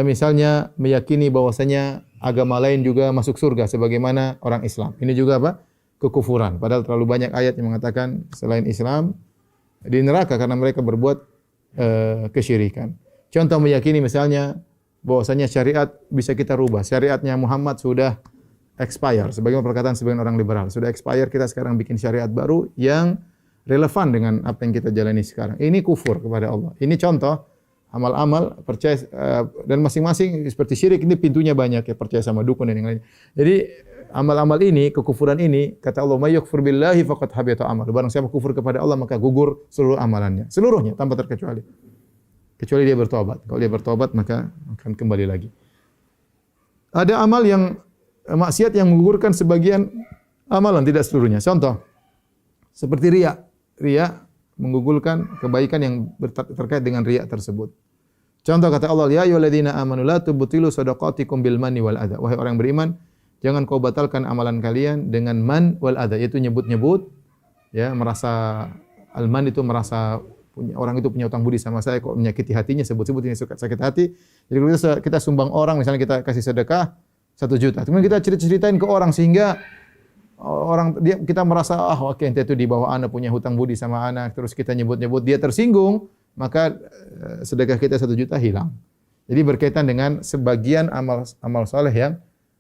Misalnya meyakini bahwasanya agama lain juga masuk surga sebagaimana orang Islam. Ini juga apa? Kekufuran. Padahal terlalu banyak ayat yang mengatakan selain Islam di neraka karena mereka berbuat kesyirikan. Contoh meyakini misalnya bahwasanya syariat bisa kita rubah. Syariatnya Muhammad sudah expire, sebagaimana perkataan sebagian orang liberal. Sudah expire, kita sekarang bikin syariat baru yang relevan dengan apa yang kita jalani sekarang. Ini kufur kepada Allah. Ini contoh amal-amal percaya, dan masing-masing seperti syirik ini pintunya banyak, ya, percaya sama dukun dan yang lain. Jadi amal-amal ini, kekufuran ini, kata Allah, "May yakfur billahi faqad habita amaluh." Barang siapa kufur kepada Allah maka gugur seluruh amalannya. Seluruhnya tanpa terkecuali. kecuali dia bertobat. Kalau dia bertobat maka akan kembali lagi. Ada amal yang maksiat yang menggugurkan sebagian amalan, tidak seluruhnya. Contoh, seperti riya. Riya menggugurkan kebaikan yang terkait dengan riya tersebut. Contoh kata Allah, ya ayyuhalladzina amanu la tubtilu shadaqatikum bil manni wal adza. Wahai orang beriman, jangan kau batalkan amalan kalian dengan man wal adza, yaitu nyebut-nyebut, ya, merasa al-man itu merasa orang itu punya utang budi sama saya, kok menyakiti hatinya, sebut-sebut ini sakit hati. Jadi kalau kita sumbang orang, misalnya kita kasih sedekah 1 juta, kemudian kita ceritain ke orang sehingga kita merasa oke, ente itu di bawah anak punya hutang budi sama anak, terus kita nyebut-nyebut, dia tersinggung, maka sedekah kita 1 juta hilang. Jadi berkaitan dengan sebagian amal saleh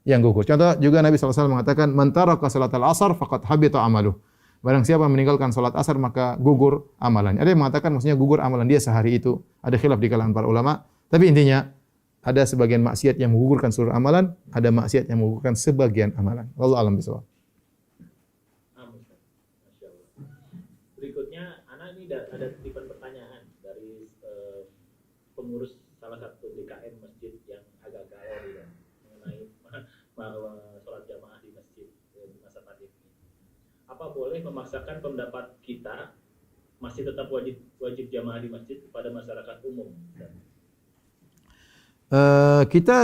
yang gugur. Contoh juga Nabi SAW mengatakan, man taraka salatal asar faqad habita amaluh. Barang siapa meninggalkan salat asar maka gugur amalannya. Ada yang mengatakan maksudnya gugur amalan dia sehari itu. Ada khilaf di kalangan para ulama. Tapi intinya ada sebagian maksiat yang menggugurkan seluruh amalan, ada maksiat yang menggugurkan sebagian amalan. Wallahu a'lam bishawab. Masya Allah. Berikutnya, Ana ini ada titipan pertanyaan dari pengurus salah satu DKM masjid yang agak galau ya, mengenai bahwa sholat jamaah di masjid di masa pandemi. Apa boleh memaksakan pendapat kita masih tetap wajib jamaah di masjid kepada masyarakat umum? Kita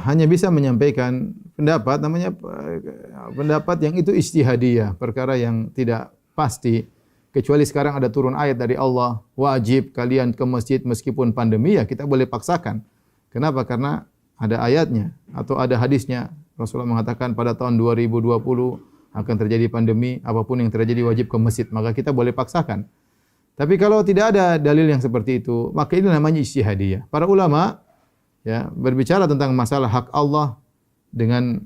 hanya bisa menyampaikan pendapat, namanya pendapat yang itu ijtihadiyah, perkara yang tidak pasti. Kecuali sekarang ada turun ayat dari Allah, wajib kalian ke masjid meskipun pandemi, ya kita boleh paksakan. Kenapa? Karena ada ayatnya atau ada hadisnya. Rasulullah mengatakan pada tahun 2020 akan terjadi pandemi, apapun yang terjadi wajib ke masjid, maka kita boleh paksakan. Tapi kalau tidak ada dalil yang seperti itu, maka ini namanya ijtihadiyah. Para ulama ya berbicara tentang masalah hak Allah dengan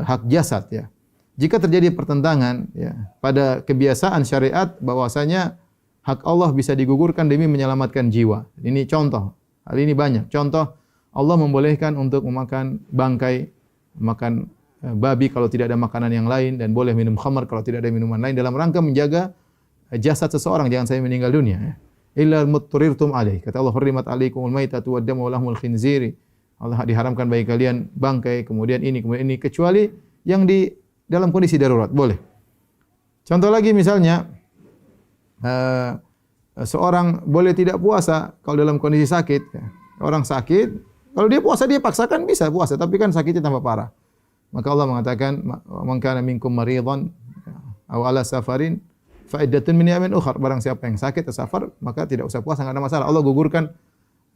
hak jasad ya. Jika terjadi pertentangan ya pada kebiasaan syariat bahwasanya hak Allah bisa digugurkan demi menyelamatkan jiwa. Ini contoh. Hal ini banyak. Contoh, Allah membolehkan untuk memakan bangkai, makan babi kalau tidak ada makanan yang lain, dan boleh minum khamar kalau tidak ada minuman lain dalam rangka menjaga jasad seseorang jangan sampai meninggal dunia ya. Illa mutturirtum alaih. Kata Allah, hurrimat alaikumul maitatu waddamu wa lahmul khinziri. Allah diharamkan bagi kalian bangkai, kemudian ini, kecuali yang di dalam kondisi darurat, boleh. Contoh lagi misalnya seorang boleh tidak puasa kalau dalam kondisi sakit. Orang sakit, kalau dia puasa dia paksakan bisa puasa, tapi kan sakitnya tambah parah. Maka Allah mengatakan, "Man kana minkum maridhan aw ala safarin fa iddatun min yamin ukhra." Barang siapa yang sakit atau safar, maka tidak usah puasa, enggak ada masalah. Allah gugurkan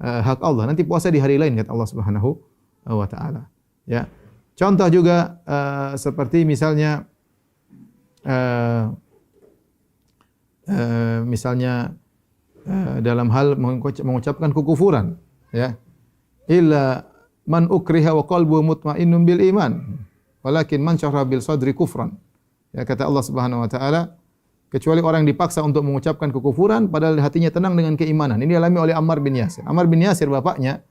hak Allah. Nanti puasa di hari lain kata Allah Subhanahu wa taala. Ya. Contoh juga seperti misalnya dalam hal mengucapkan kekufuran ya. Illa man ukriha wa qalbuhu mutmainnun bil iman walakin man syahra bil sadri kufran. Ya kata Allah Subhanahu wa taala, kecuali orang yang dipaksa untuk mengucapkan kekufuran padahal hatinya tenang dengan keimanan. Ini dialami oleh Ammar bin Yasir. Ammar bin Yasir bapaknya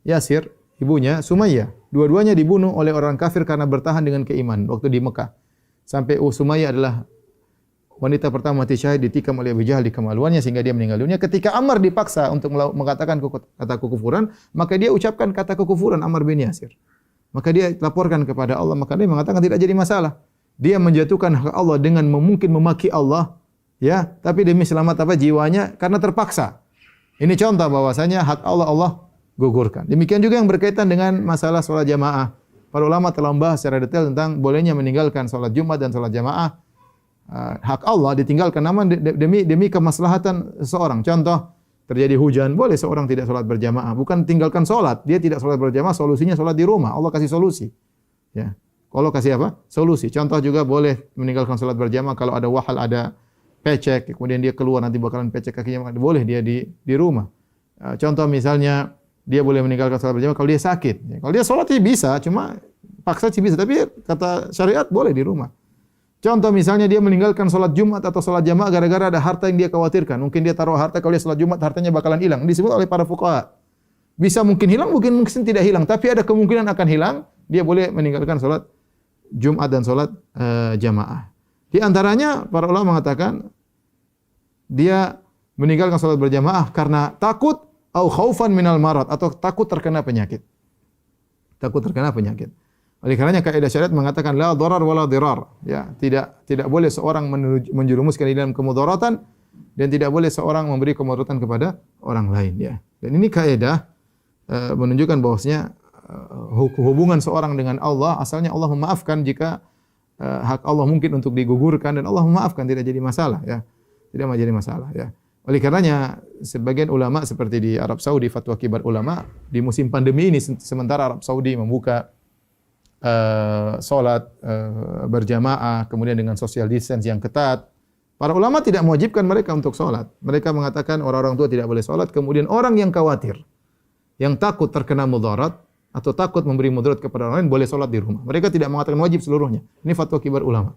Yasir, ibunya Sumayyah. Dua-duanya dibunuh oleh orang kafir karena bertahan dengan keimanan waktu di Mekah. Sampai Sumayyah adalah wanita pertama mati syahid ditikam oleh Abu Jahal di kemaluannya sehingga dia meninggal dunia. Ketika Ammar dipaksa untuk mengatakan kata kekufuran, maka dia ucapkan kata kekufuran Ammar bin Yasir. Maka dia laporkan kepada Allah, maka dia mengatakan tidak jadi masalah. Dia menjatuhkan hak Allah dengan mungkin memaki Allah, ya, tapi demi selamat jiwanya karena terpaksa. Ini contoh bahwasanya hak Allah gugurkan. Demikian juga yang berkaitan dengan masalah salat jamaah. Para ulama telah membahas secara detail tentang bolehnya meninggalkan salat Jumat dan salat jamaah. Hak Allah ditinggalkan namun demi kemaslahatan seseorang. Contoh, terjadi hujan, boleh seorang tidak salat berjamaah. Bukan tinggalkan salat, dia tidak salat berjamaah, solusinya salat di rumah. Allah kasih solusi. Ya. Allah kasih apa? Solusi. Contoh juga boleh meninggalkan salat berjamaah kalau ada wahal, ada pecek, kemudian dia keluar nanti bakalan pecek kakinya, boleh dia di rumah. Contoh misalnya dia boleh meninggalkan salat berjamaah kalau dia sakit. Ya, kalau dia salat sih bisa, cuma paksa sih bisa, tapi kata syariat boleh di rumah. Contoh misalnya dia meninggalkan salat Jumat atau salat jamaah gara-gara ada harta yang dia khawatirkan. Mungkin dia taruh harta, kalau dia salat Jumat hartanya bakalan hilang. Disebut oleh para fuqaha. Bisa mungkin hilang, mungkin tidak hilang, tapi ada kemungkinan akan hilang, dia boleh meninggalkan salat Jumat dan salat jamaah. Di antaranya para ulama mengatakan dia meninggalkan salat berjamaah karena takut au khaufan minal marad, atau takut terkena penyakit. Takut terkena penyakit. Oleh karenanya kaidah syariat mengatakan la dharar wala dirar. Ya, tidak boleh seorang menjerumuskan di dalam kemudaratan dan tidak boleh seorang memberi kemudaratan kepada orang lain, ya. Dan ini kaidah menunjukkan bahwasanya hubungan seorang dengan Allah asalnya Allah memaafkan jika hak Allah mungkin untuk digugurkan, dan Allah memaafkan, tidak jadi masalah, ya. Tidak menjadi masalah, ya. Oleh karenanya sebagian ulama seperti di Arab Saudi, fatwa kibar ulama di musim pandemi ini, sementara Arab Saudi membuka salat berjamaah kemudian dengan social distance yang ketat, para ulama tidak mewajibkan mereka untuk salat. Mereka mengatakan orang-orang tua tidak boleh salat, kemudian orang yang khawatir, yang takut terkena mudarat atau takut memberi mudarat kepada orang lain boleh salat di rumah. Mereka tidak mengatakan wajib seluruhnya. Ini fatwa kibar ulama,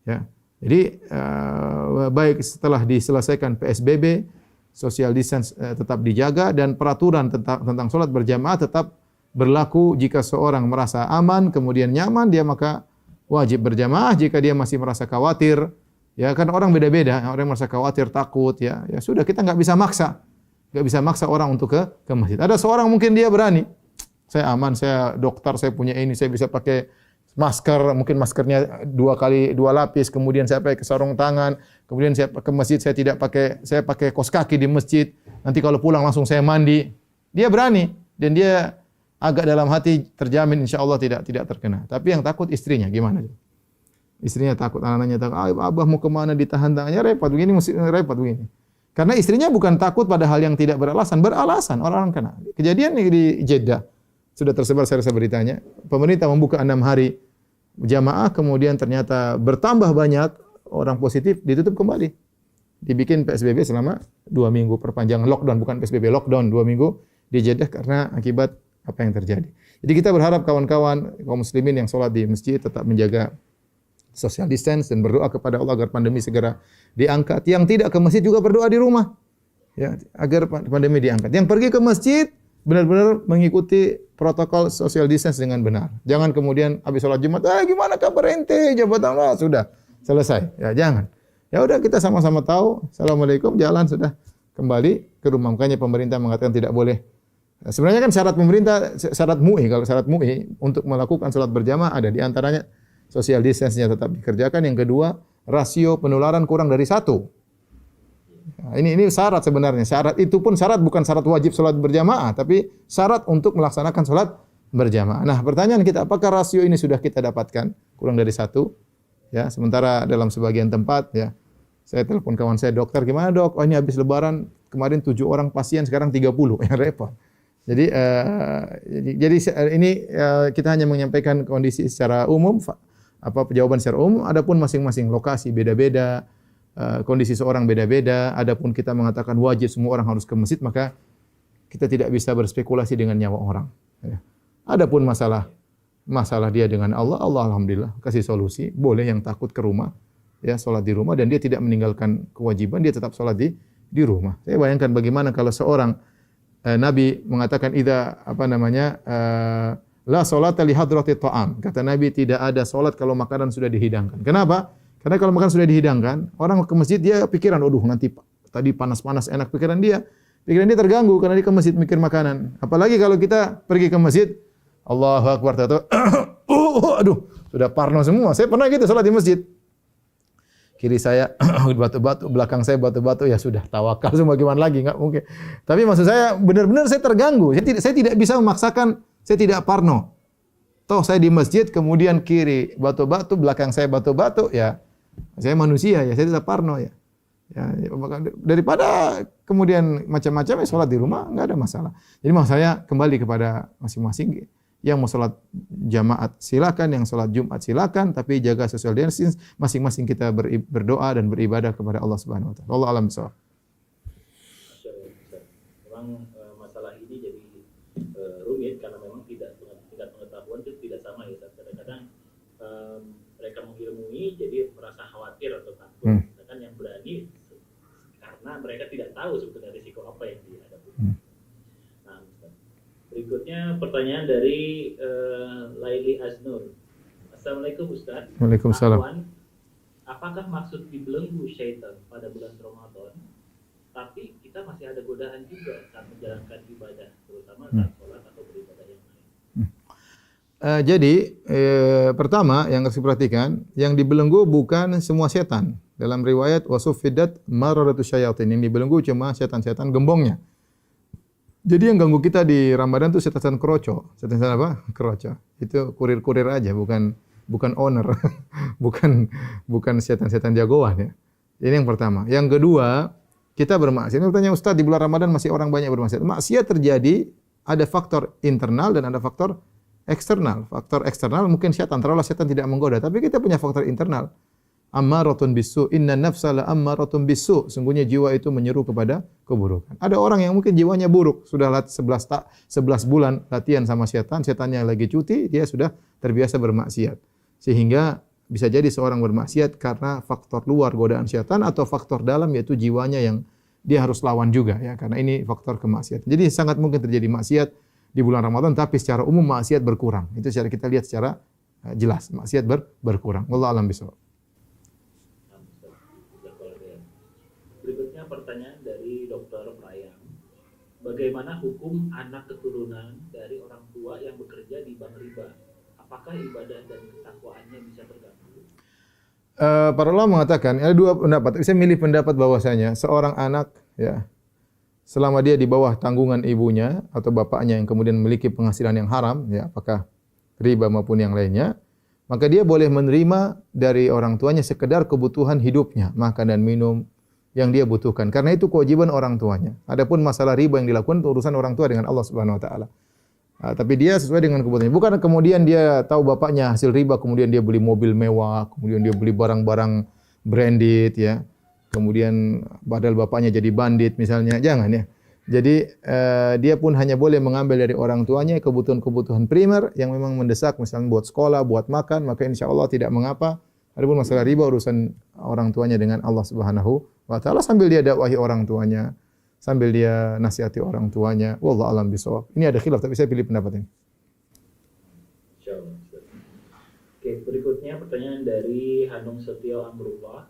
ya. Jadi baik setelah diselesaikan PSBB, social distance tetap dijaga, dan peraturan tentang salat berjamaah tetap berlaku. Jika seorang merasa aman kemudian nyaman, dia maka wajib berjamaah. Jika dia masih merasa khawatir, ya kan orang beda-beda, orang yang merasa khawatir, takut, ya sudah, kita nggak bisa maksa orang untuk ke masjid. Ada seorang mungkin dia berani, saya aman, saya dokter, saya punya ini, saya bisa pakai masker, mungkin maskernya 2 lapis, kemudian saya pakai sarung tangan, kemudian saya ke masjid, saya pakai kaos kaki di masjid, nanti kalau pulang langsung saya mandi. Dia berani dan dia agak dalam hati terjamin insya Allah tidak terkena. Tapi yang takut istrinya, gimana? Istrinya takut, anak-anaknya takut, abah mau kemana, ditahan tangannya, repot begini. Karena istrinya bukan takut pada hal yang tidak beralasan orang kena. Kejadian di Jeddah sudah tersebar, saya rasa beritanya. Pemerintah membuka 6 hari jamaah, kemudian ternyata bertambah banyak orang positif, ditutup kembali. Dibikin PSBB selama 2 minggu, perpanjangan lockdown, bukan PSBB, lockdown 2 minggu di Jeddah karena akibat apa yang terjadi. Jadi kita berharap kawan-kawan kaum muslimin yang sholat di masjid tetap menjaga social distance dan berdoa kepada Allah agar pandemi segera diangkat. Yang tidak ke masjid juga berdoa di rumah, ya, agar pandemi diangkat. Yang pergi ke masjid benar-benar mengikuti protokol social distance dengan benar. Jangan kemudian habis sholat Jumat, gimana kabar ente, jabatan Allah, sudah selesai. Ya jangan. Ya udah, kita sama-sama tahu. Assalamualaikum, jalan, sudah kembali ke rumah. Makanya pemerintah mengatakan tidak boleh. Sebenarnya kan syarat pemerintah, syarat MUI, kalau syarat MUI untuk melakukan sholat berjamaah ada, di antaranya social distance-nya tetap dikerjakan. Yang kedua, rasio penularan kurang dari 1. Nah, ini syarat sebenarnya. Syarat itu pun bukan syarat wajib sholat berjamaah, tapi syarat untuk melaksanakan sholat berjamaah. Nah, pertanyaan kita, apakah rasio ini sudah kita dapatkan kurang dari 1? Ya, sementara dalam sebagian tempat, ya, saya telepon kawan saya, dokter, gimana dok? Oh, ini habis lebaran kemarin 7 orang pasien, sekarang 30, yang repot. Jadi ini kita hanya menyampaikan kondisi secara umum, jawaban secara umum. Adapun masing-masing lokasi beda-beda. Kondisi seorang beda-beda. Adapun kita mengatakan wajib semua orang harus ke masjid, maka kita tidak bisa berspekulasi dengan nyawa orang. Ya. Adapun masalah dia dengan Allah alhamdulillah kasih solusi. Boleh yang takut ke rumah, ya, sholat di rumah, dan dia tidak meninggalkan kewajiban, dia tetap sholat di rumah. Saya bayangkan bagaimana kalau seorang Nabi mengatakan la sholata li hadrati ta'am. Kata Nabi, tidak ada salat kalau makanan sudah dihidangkan. Kenapa? Karena kalau makan sudah dihidangkan, orang ke masjid dia pikiran, nanti tadi panas-panas enak, pikiran dia terganggu karena dia ke masjid mikir makanan. Apalagi kalau kita pergi ke masjid, Allahu Akbar, sudah parno semua. Saya pernah gitu salat di masjid. Kiri saya batu-batu, belakang saya batu-batu, ya sudah tawakal semua, gimana lagi, enggak mungkin. Tapi maksud saya benar-benar saya terganggu. Saya tidak bisa memaksakan, saya tidak parno. Toh saya di masjid, kemudian kiri batu-batu, belakang saya batu-batu, ya saya manusia, ya saya tidak parno, ya. Daripada kemudian macam-macam, ya sholat di rumah enggak ada masalah. Jadi maksud saya kembali kepada masing-masing. Yang mau sholat jamaat silakan, yang sholat Jumat silakan, tapi jaga social distancing. Masing-masing kita berdoa dan beribadah kepada Allah Subhanahu wa taala. Allah alam bisawab. Memang masalah ini jadi rumit karena memang tingkat pengetahuan itu tidak sama, ya. Kadang-kadang mereka mengilmui jadi merasa khawatir atau takut. Sedangkan yang berani karena mereka tidak tahu sebetulnya risiko apa yang dihadapi. Berikutnya pertanyaan dari Laili Aznur. Assalamualaikum Ustaz. Waalaikumsalam. Apakah maksud dibelenggu syaitan pada bulan Ramadan tapi kita masih ada godaan juga saat menjalankan ibadah, terutama saat sholat atau beribadah yang lain. Jadi pertama yang harus diperhatikan, yang dibelenggu bukan semua setan. Dalam riwayat wasuffidat maradatu syayatin, yang dibelenggu cuma setan-setan gembongnya. Jadi yang ganggu kita di Ramadan itu setan-setan kroco. Setan-setan apa? Kroco. Itu kurir-kurir aja, bukan owner. bukan setan-setan jagoan ya. Ini yang pertama. Yang kedua, kita bermaksiat. Ini bertanya Ustaz, di bulan Ramadan masih orang banyak bermaksiat. Maksiat terjadi, ada faktor internal dan ada faktor eksternal. Faktor eksternal mungkin setan, taruhlah setan tidak menggoda, tapi kita punya faktor internal. Ammaratun bisu, inna nafsa la ammaratun bisu. Sungguhnya jiwa itu menyeru kepada keburukan. Ada orang yang mungkin jiwanya buruk, sudah 11 bulan latihan sama setan, setannya lagi cuti, dia sudah terbiasa bermaksiat. Sehingga bisa jadi seorang bermaksiat karena faktor luar godaan setan atau faktor dalam yaitu jiwanya yang dia harus lawan juga ya, karena ini faktor kemaksiatan. Jadi sangat mungkin terjadi maksiat di bulan Ramadan, tapi secara umum maksiat berkurang. Itu secara kita lihat secara jelas, maksiat berkurang. Wallahu a'lam bishawab. Berikutnya pertanyaan dari Dr. Prayang. Bagaimana hukum anak keturunan dari orang tua yang bekerja di bank riba? Apakah ibadah dan ketakwaannya bisa terganggu? Para ulama mengatakan ada dua pendapat. Saya milih pendapat bahwasanya seorang anak ya, selama dia di bawah tanggungan ibunya atau bapaknya yang kemudian memiliki penghasilan yang haram, ya, apakah riba maupun yang lainnya, maka dia boleh menerima dari orang tuanya sekedar kebutuhan hidupnya, makan dan minum yang dia butuhkan. Karena itu kewajiban orang tuanya. Adapun masalah riba yang dilakukan itu urusan orang tua dengan Allah Subhanahu wa taala. Tapi dia sesuai dengan kebutuhannya. Bukan kemudian dia tahu bapaknya hasil riba, kemudian dia beli mobil mewah, kemudian dia beli barang-barang branded ya. Kemudian padahal bapaknya jadi bandit misalnya. Jangan ya. Jadi dia pun hanya boleh mengambil dari orang tuanya kebutuhan-kebutuhan primer yang memang mendesak, misalnya buat sekolah, buat makan, maka insya Allah tidak mengapa. Adapun masalah riba urusan orang tuanya dengan Allah Subhanahu wa taala, sambil dia dakwahi orang tuanya, sambil dia nasihati orang tuanya. Wallahu a'lam bishawab. Ini ada khilaf tapi saya pilih pendapat ini. Insyaallah. Oke, berikutnya pertanyaan dari Hanung Setio Amrullah.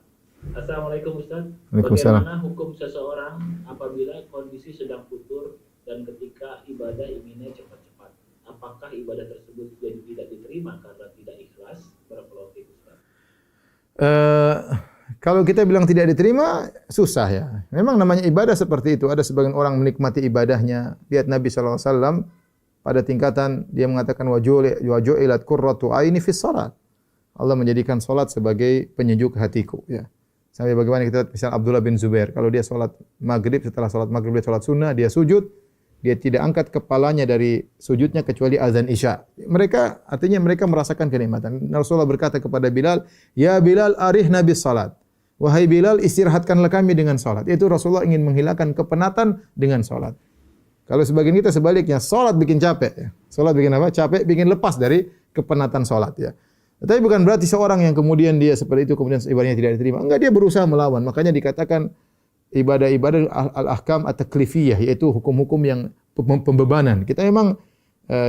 Assalamualaikum Ustaz. Waalaikumsalam. Bagaimana hukum seseorang apabila kondisi sedang futur dan ketika ibadah inginnya cepat-cepat? Apakah ibadah tersebut jadi tidak diterima karena tidak ikhlas? Barakallahu fiik Ustaz. Kalau kita bilang tidak diterima, susah ya. Memang namanya ibadah seperti itu. Ada sebagian orang menikmati ibadahnya. Lihat Nabi SAW pada tingkatan dia mengatakan wa ju'ilat qurratu aini fis salat. Allah menjadikan salat sebagai penyejuk hatiku ya. Sampai bagaimana kita lihat misal Abdullah bin Zubair, kalau dia salat maghrib, setelah salat maghrib dia salat sunnah, dia sujud, dia tidak angkat kepalanya dari sujudnya kecuali azan isya. Artinya mereka merasakan kenikmatan. Rasulullah berkata kepada Bilal, "Ya Bilal, arihna bis salat." Wahai Bilal, istirahatkanlah kami dengan salat. Itu Rasulullah ingin menghilangkan kepenatan dengan salat. Kalau sebagian kita sebaliknya, salat bikin capek ya. Salat bikin apa? Capek, bikin lepas dari kepenatan salat ya. Tapi bukan berarti seorang yang kemudian dia seperti itu kemudian ibadahnya tidak diterima. Enggak, dia berusaha melawan. Makanya dikatakan ibadah-ibadah al-ahkam at-taklifiyah, yaitu hukum-hukum yang pembebanan. Kita memang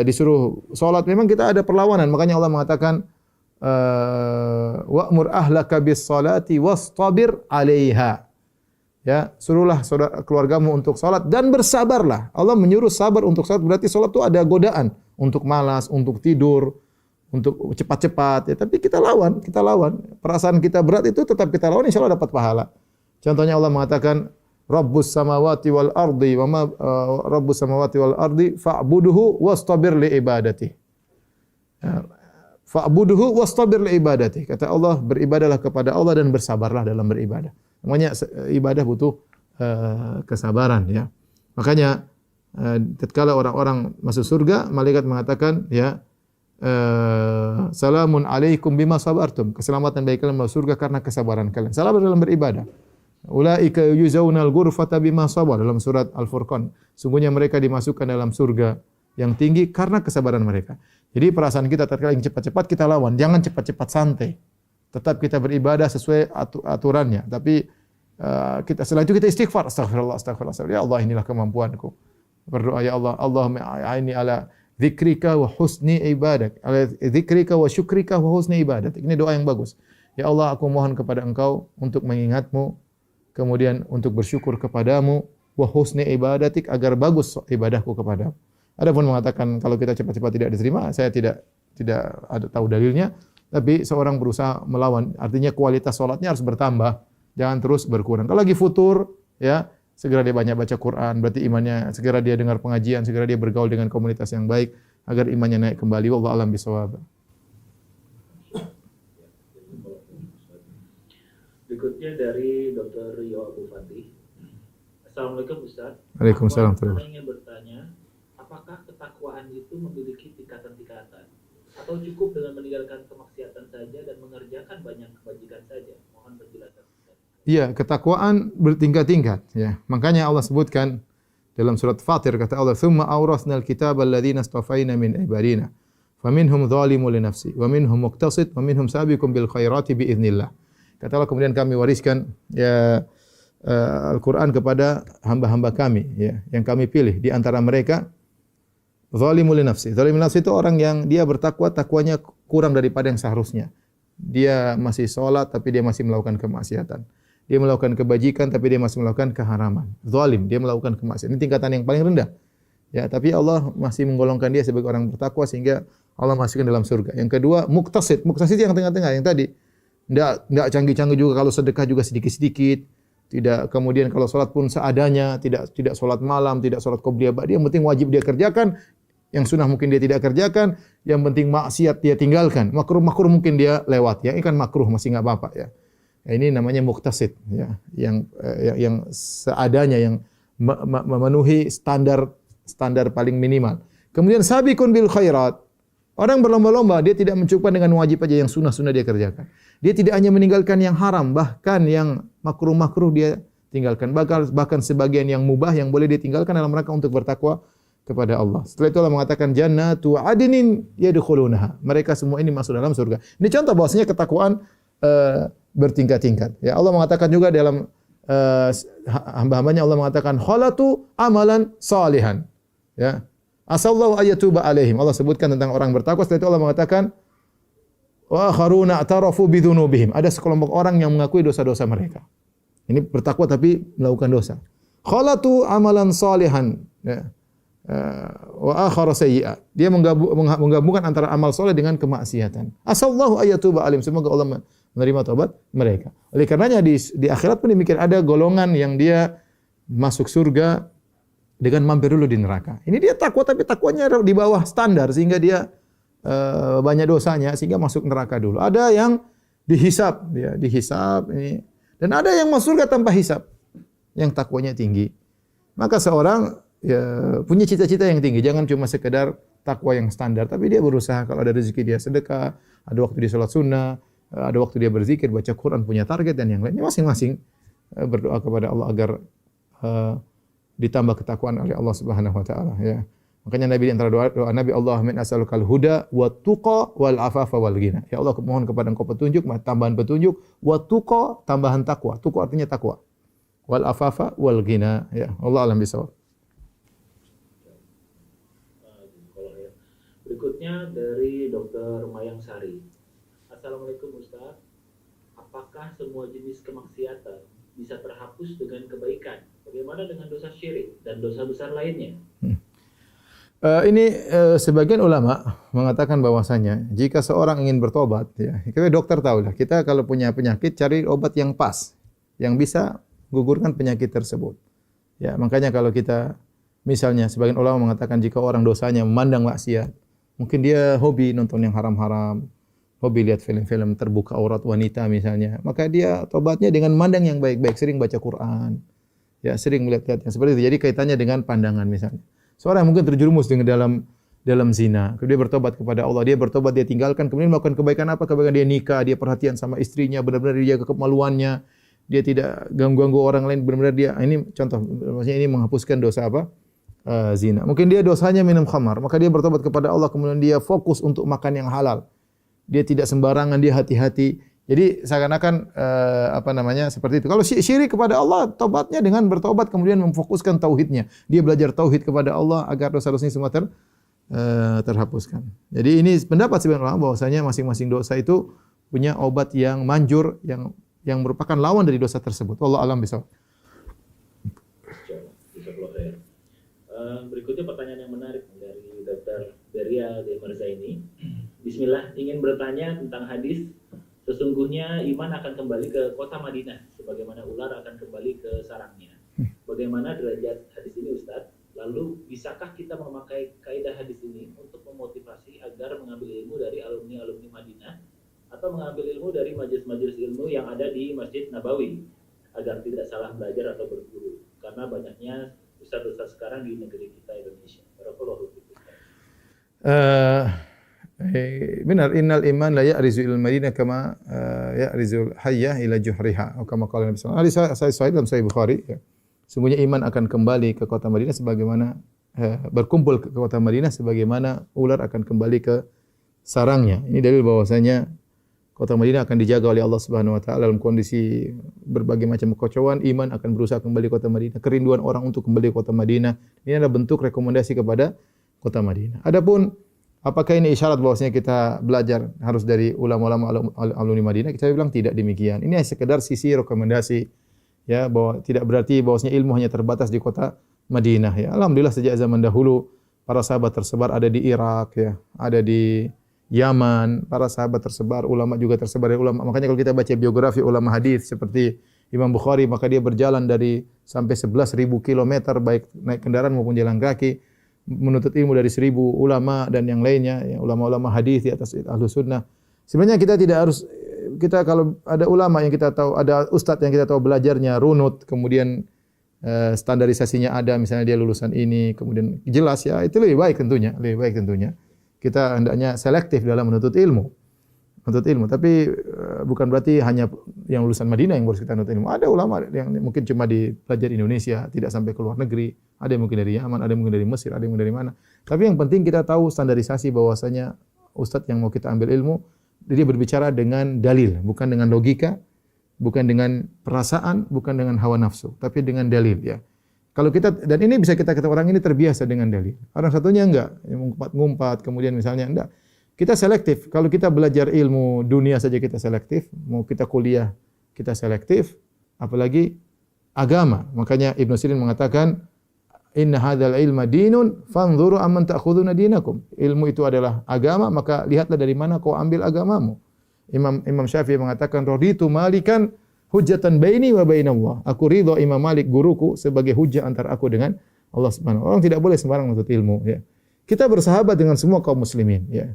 disuruh salat, memang kita ada perlawanan. Makanya Allah mengatakan wa'mur ahlaka bis salati wastabir 'alaiha. Ya, suruhlah saudara keluargamu untuk salat dan bersabarlah. Allah menyuruh sabar untuk salat, berarti salat itu ada godaan untuk malas, untuk tidur, untuk cepat-cepat ya, tapi kita lawan. Perasaan kita berat itu tetap kita lawan, insyaallah dapat pahala. Contohnya Allah mengatakan Rabbus samawati wal ardi wa ma Rabbus samawati wal ardi fa'buduhu wastabir li ibadati. Fa'buduhu wastabir li ibadati. Kata Allah, beribadahlah kepada Allah dan bersabarlah dalam beribadah. Namanya ibadah butuh kesabaran ya. Makanya tatkala orang-orang masuk surga, malaikat mengatakan ya, salamun alaikum bima sabartum. Keselamatan bagi kalian masuk surga karena kesabaran kalian. Sabar dalam beribadah. Ulaika yuzaunal ghurfata bima sabar, dalam surat Al-Furqan. Sungguhnya mereka dimasukkan dalam surga yang tinggi karena kesabaran mereka. Jadi perasaan kita tatkala ingin cepat-cepat kita lawan, jangan cepat-cepat santai. Tetap kita beribadah sesuai aturannya. Tapi setelah itu kita istighfar, astagfirullah. Ya Allah, inilah kemampuanku. Berdoa, ya Allah, Allahumma a'inni ala dzikrika wa husni ibadak. Ala dzikrika wa syukrika wa husni ibadat. Ini doa yang bagus. Ya Allah, aku mohon kepada Engkau untuk mengingatmu kemudian untuk bersyukur kepadamu, wa husni ibadatik, agar bagus ibadahku kepadamu. Adapun mengatakan kalau kita cepat-cepat tidak diterima, saya tidak ada tahu dalilnya, tapi seorang berusaha melawan, artinya kualitas salatnya harus bertambah, jangan terus berkurang. Kalau lagi futur, ya, segera dia banyak baca Quran, berarti imannya, segera dia dengar pengajian, segera dia bergaul dengan komunitas yang baik agar imannya naik kembali. Wallahu a'lam bishawab. Berikutnya dari Dr. Rio Abu Fatih. Assalamualaikum Ustaz. Waalaikumsalam. Saya ingin bertanya, apakah ketakwaan itu memiliki tingkatan-tingkatan? Atau cukup dengan meninggalkan kemaksiatan saja dan mengerjakan banyak kebajikan saja? Mohon penjelasan. Iya, ketakwaan bertingkat-tingkat, ya. Makanya Allah sebutkan dalam surat Fatir, kata Allah, "Tsumma awrasnal kitaba alladziina istafaina min ibadina, faminhum dzalimun li nafsi, wa minhum muqtasid, wa minhum sabiqun bil khairati bi idznillah." Kata Allah, kemudian kami wariskan Al-Qur'an kepada hamba-hamba kami, ya, yang kami pilih di antara mereka dzalimun li nafsi. Dzalimun li nafsi itu orang yang dia bertakwa, takwanya kurang daripada yang seharusnya. Dia masih sholat tapi dia masih melakukan kemaksiatan. Dia melakukan kebajikan tapi dia masih melakukan keharaman. Zalim, dia melakukan kemaksiatan. Ini tingkatan yang paling rendah. Ya, tapi Allah masih menggolongkan dia sebagai orang bertakwa sehingga Allah masukkan dalam surga. Yang kedua, muqtasid. Muqtasid yang tengah-tengah yang tadi. Enggak canggih-canggih juga, kalau sedekah juga sedikit-sedikit. Tidak, kemudian kalau salat pun seadanya, tidak salat malam, tidak salat qobliyah ba'diyah, yang penting wajib dia kerjakan. Yang sunnah mungkin dia tidak kerjakan, yang penting maksiat dia tinggalkan. Makruh mungkin dia lewat, ya. Ini kan makruh masih enggak apa-apa, ya. Ini namanya muqtasid, ya, yang seadanya, yang memenuhi standar paling minimal. Kemudian sabiqun bil khairat. Orang berlomba-lomba, dia tidak mencukupkan dengan wajib aja, yang sunnah dia kerjakan. Dia tidak hanya meninggalkan yang haram, bahkan yang makruh dia tinggalkan. Bahkan sebagian yang mubah yang boleh ditinggalkan dalam rangka untuk bertakwa kepada Allah. Setelah itu Allah mengatakan jannatu adnin yadkhulunaha. Mereka semua ini masuk dalam surga. Ini contoh bahwasanya ketakwaan bertingkat-tingkat. Ya, Allah mengatakan juga dalam hamba-hambanya, Allah mengatakan khalatu amalan salihan. Ya. Asallahu ayatuba alaihim. Allah sebutkan tentang orang bertakwa, setelah itu Allah mengatakan wa akharuna atarafu bidzunubihim. Ada sekelompok orang yang mengakui dosa-dosa mereka. Ini bertakwa tapi melakukan dosa. Khalatu amalan salihan, ya. Wa akhara sayyi'a. Dia menggabungkan antara amal soleh dengan kemaksiatan. Asallahu ayatuba alaihim. Semoga Allah menerima taubat mereka. Oleh karenanya di akhirat pun demikian, ada golongan yang dia masuk surga dengan mampir dulu di neraka. Ini dia takwa tapi takwanya di bawah standar sehingga dia banyak dosanya sehingga masuk neraka dulu. Ada yang dihisab, ya, dihisab ini, dan ada yang masuk surga tanpa hisab, yang takwanya tinggi. Maka seorang, ya, punya cita-cita yang tinggi, jangan cuma sekedar takwa yang standar, tapi dia berusaha kalau ada rezeki dia sedekah, ada waktu dia salat sunnah, ada waktu dia berzikir, baca Quran, punya target dan yang lainnya, masing-masing berdoa kepada Allah agar ditambah ketakwaan oleh Allah Subhanahu wa taala, ya. Makanya Nabi di antara doa Nabi, Allahumma as'alukal huda wat tuqa wal afafa wal ghina. Ya Allah, mohon kepada Engkau petunjuk, tambahan petunjuk, wat tuqa, tambahan takwa. Tuqa artinya takwa. Wal afafa wal ghina, ya. Allah alam bisawab. Berikutnya dari Dr. Mayang Sari. Assalamualaikum Ustaz. Apakah semua jenis kemaksiatan bisa terhapus dengan kebaikan? Bagaimana dengan dosa syirik dan dosa besar lainnya? Sebagian ulama mengatakan bahwasanya jika seorang ingin bertobat, ya, kita dokter tahu lah, kita kalau punya penyakit cari obat yang pas, yang bisa gugurkan penyakit tersebut. Ya, makanya kalau kita misalnya sebagian ulama mengatakan jika orang dosanya memandang maksiat, mungkin dia hobi nonton yang haram-haram, hobi lihat film-film terbuka aurat wanita misalnya, maka dia tobatnya dengan memandang yang baik-baik, sering baca Quran. Ya, sering melihat yang seperti itu. Jadi kaitannya dengan pandangan misalnya. Seorang yang mungkin terjerumus dengan dalam zina, dia bertobat kepada Allah, dia bertobat, dia tinggalkan, kemudian melakukan kebaikan apa? Kebaikan dia nikah, dia perhatian sama istrinya, benar-benar dia jaga kemaluannya, dia tidak ganggu-ganggu orang lain, benar-benar dia, ini contoh, maksudnya ini menghapuskan dosa apa? Zina. Mungkin dia dosanya minum khamar, maka dia bertobat kepada Allah, kemudian dia fokus untuk makan yang halal. Dia tidak sembarangan, dia hati-hati. Jadi seakan-akan seperti itu. Kalau syirik kepada Allah, tobatnya dengan bertobat kemudian memfokuskan tauhidnya. Dia belajar tauhid kepada Allah agar dosa-dosanya semua terhapuskan. Jadi ini pendapat sebagian ulama bahwasanya masing-masing dosa itu punya obat yang manjur, yang yang merupakan lawan dari dosa tersebut. Wallahu a'lam bishawab. Berikutnya pertanyaan yang menarik dari Dr. Beria Demarza ini. Bismillah, ingin bertanya tentang hadis sesungguhnya iman akan kembali ke kota Madinah sebagaimana ular akan kembali ke sarangnya. Bagaimana derajat hadis ini Ustaz? Lalu bisakah kita memakai kaidah hadis ini untuk memotivasi agar mengambil ilmu dari alumni-alumni Madinah atau mengambil ilmu dari majelis-majelis ilmu yang ada di Masjid Nabawi agar tidak salah belajar atau berguru karena banyaknya ustaz-ustaz sekarang di negeri kita Indonesia. Barakallahu fikum. Benar, innal iman la ya'rizu ilal madinah kama ya'rizul hayyah ila juhriha atau kama qala Nabi sallallahu alaihi wasallam. Hadis sahih dalam Sahih Bukhari ya. Sungguhnya iman akan kembali ke kota Madinah sebagaimana berkumpul ke kota Madinah sebagaimana ular akan kembali ke sarangnya. Ini dalil bahwasanya kota Madinah akan dijaga oleh Allah Subhanahu wa taala dalam kondisi berbagai macam kekacauan. Iman akan berusaha kembali ke kota Madinah. Kerinduan orang untuk kembali ke kota Madinah. Ini adalah bentuk rekomendasi kepada kota Madinah. Adapun apakah ini isyarat bahwasanya kita belajar harus dari ulama-ulama alumni Madinah? Kita bilang tidak demikian. Ini sekedar sisi rekomendasi ya, bahwa tidak berarti bahwasanya ilmu hanya terbatas di kota Madinah ya. Alhamdulillah sejak zaman dahulu para sahabat tersebar ada di Irak ya, ada di Yaman, para sahabat tersebar, ulama juga tersebar ya, ulama. Makanya kalau kita baca biografi ulama hadis seperti Imam Bukhari, maka dia berjalan dari sampai 11.000 kilometer baik naik kendaraan maupun jalan kaki menuntut ilmu dari 1.000 ulama dan yang lainnya ya, ulama-ulama hadis di atas Ahlus Sunnah. Sebenarnya kita tidak harus, kita kalau ada ulama yang kita tahu, ada ustadz yang kita tahu belajarnya runut, kemudian standarisasinya ada, misalnya dia lulusan ini, kemudian jelas ya, itu lebih baik tentunya. Kita hendaknya selektif dalam menuntut ilmu. Tapi bukan berarti hanya yang lulusan Madinah yang harus kita menuntut ilmu. Ada ulama yang mungkin cuma dipelajari Indonesia, tidak sampai ke luar negeri. Ada yang mungkin dari Yaman, ada yang mungkin dari Mesir, ada yang mungkin dari mana. Tapi yang penting kita tahu standarisasi bahwasanya ustadz yang mau kita ambil ilmu, dia berbicara dengan dalil, bukan dengan logika, bukan dengan perasaan, bukan dengan hawa nafsu, tapi dengan dalil ya. Kalau kita, dan ini bisa kita kata orang ini terbiasa dengan dalil. Orang satunya enggak, yang ngumpat, kemudian misalnya enggak. Kita selektif. Kalau kita belajar ilmu dunia saja kita selektif, mau kita kuliah kita selektif, apalagi agama. Makanya Ibnu Sirin mengatakan, inna hadzal ilma dinun fanzuru amman ta'khuduna dinakum. Ilmu itu adalah agama, maka lihatlah dari mana kau ambil agamamu. Imam Syafi'i mengatakan, raditu malikan hujjatan baini wa bainallah. Aku ridha Imam Malik guruku sebagai hujjah antara aku dengan Allah Subhanahu wa taala. Orang tidak boleh sembarang menuntut ilmu ya. Kita bersahabat dengan semua kaum muslimin ya.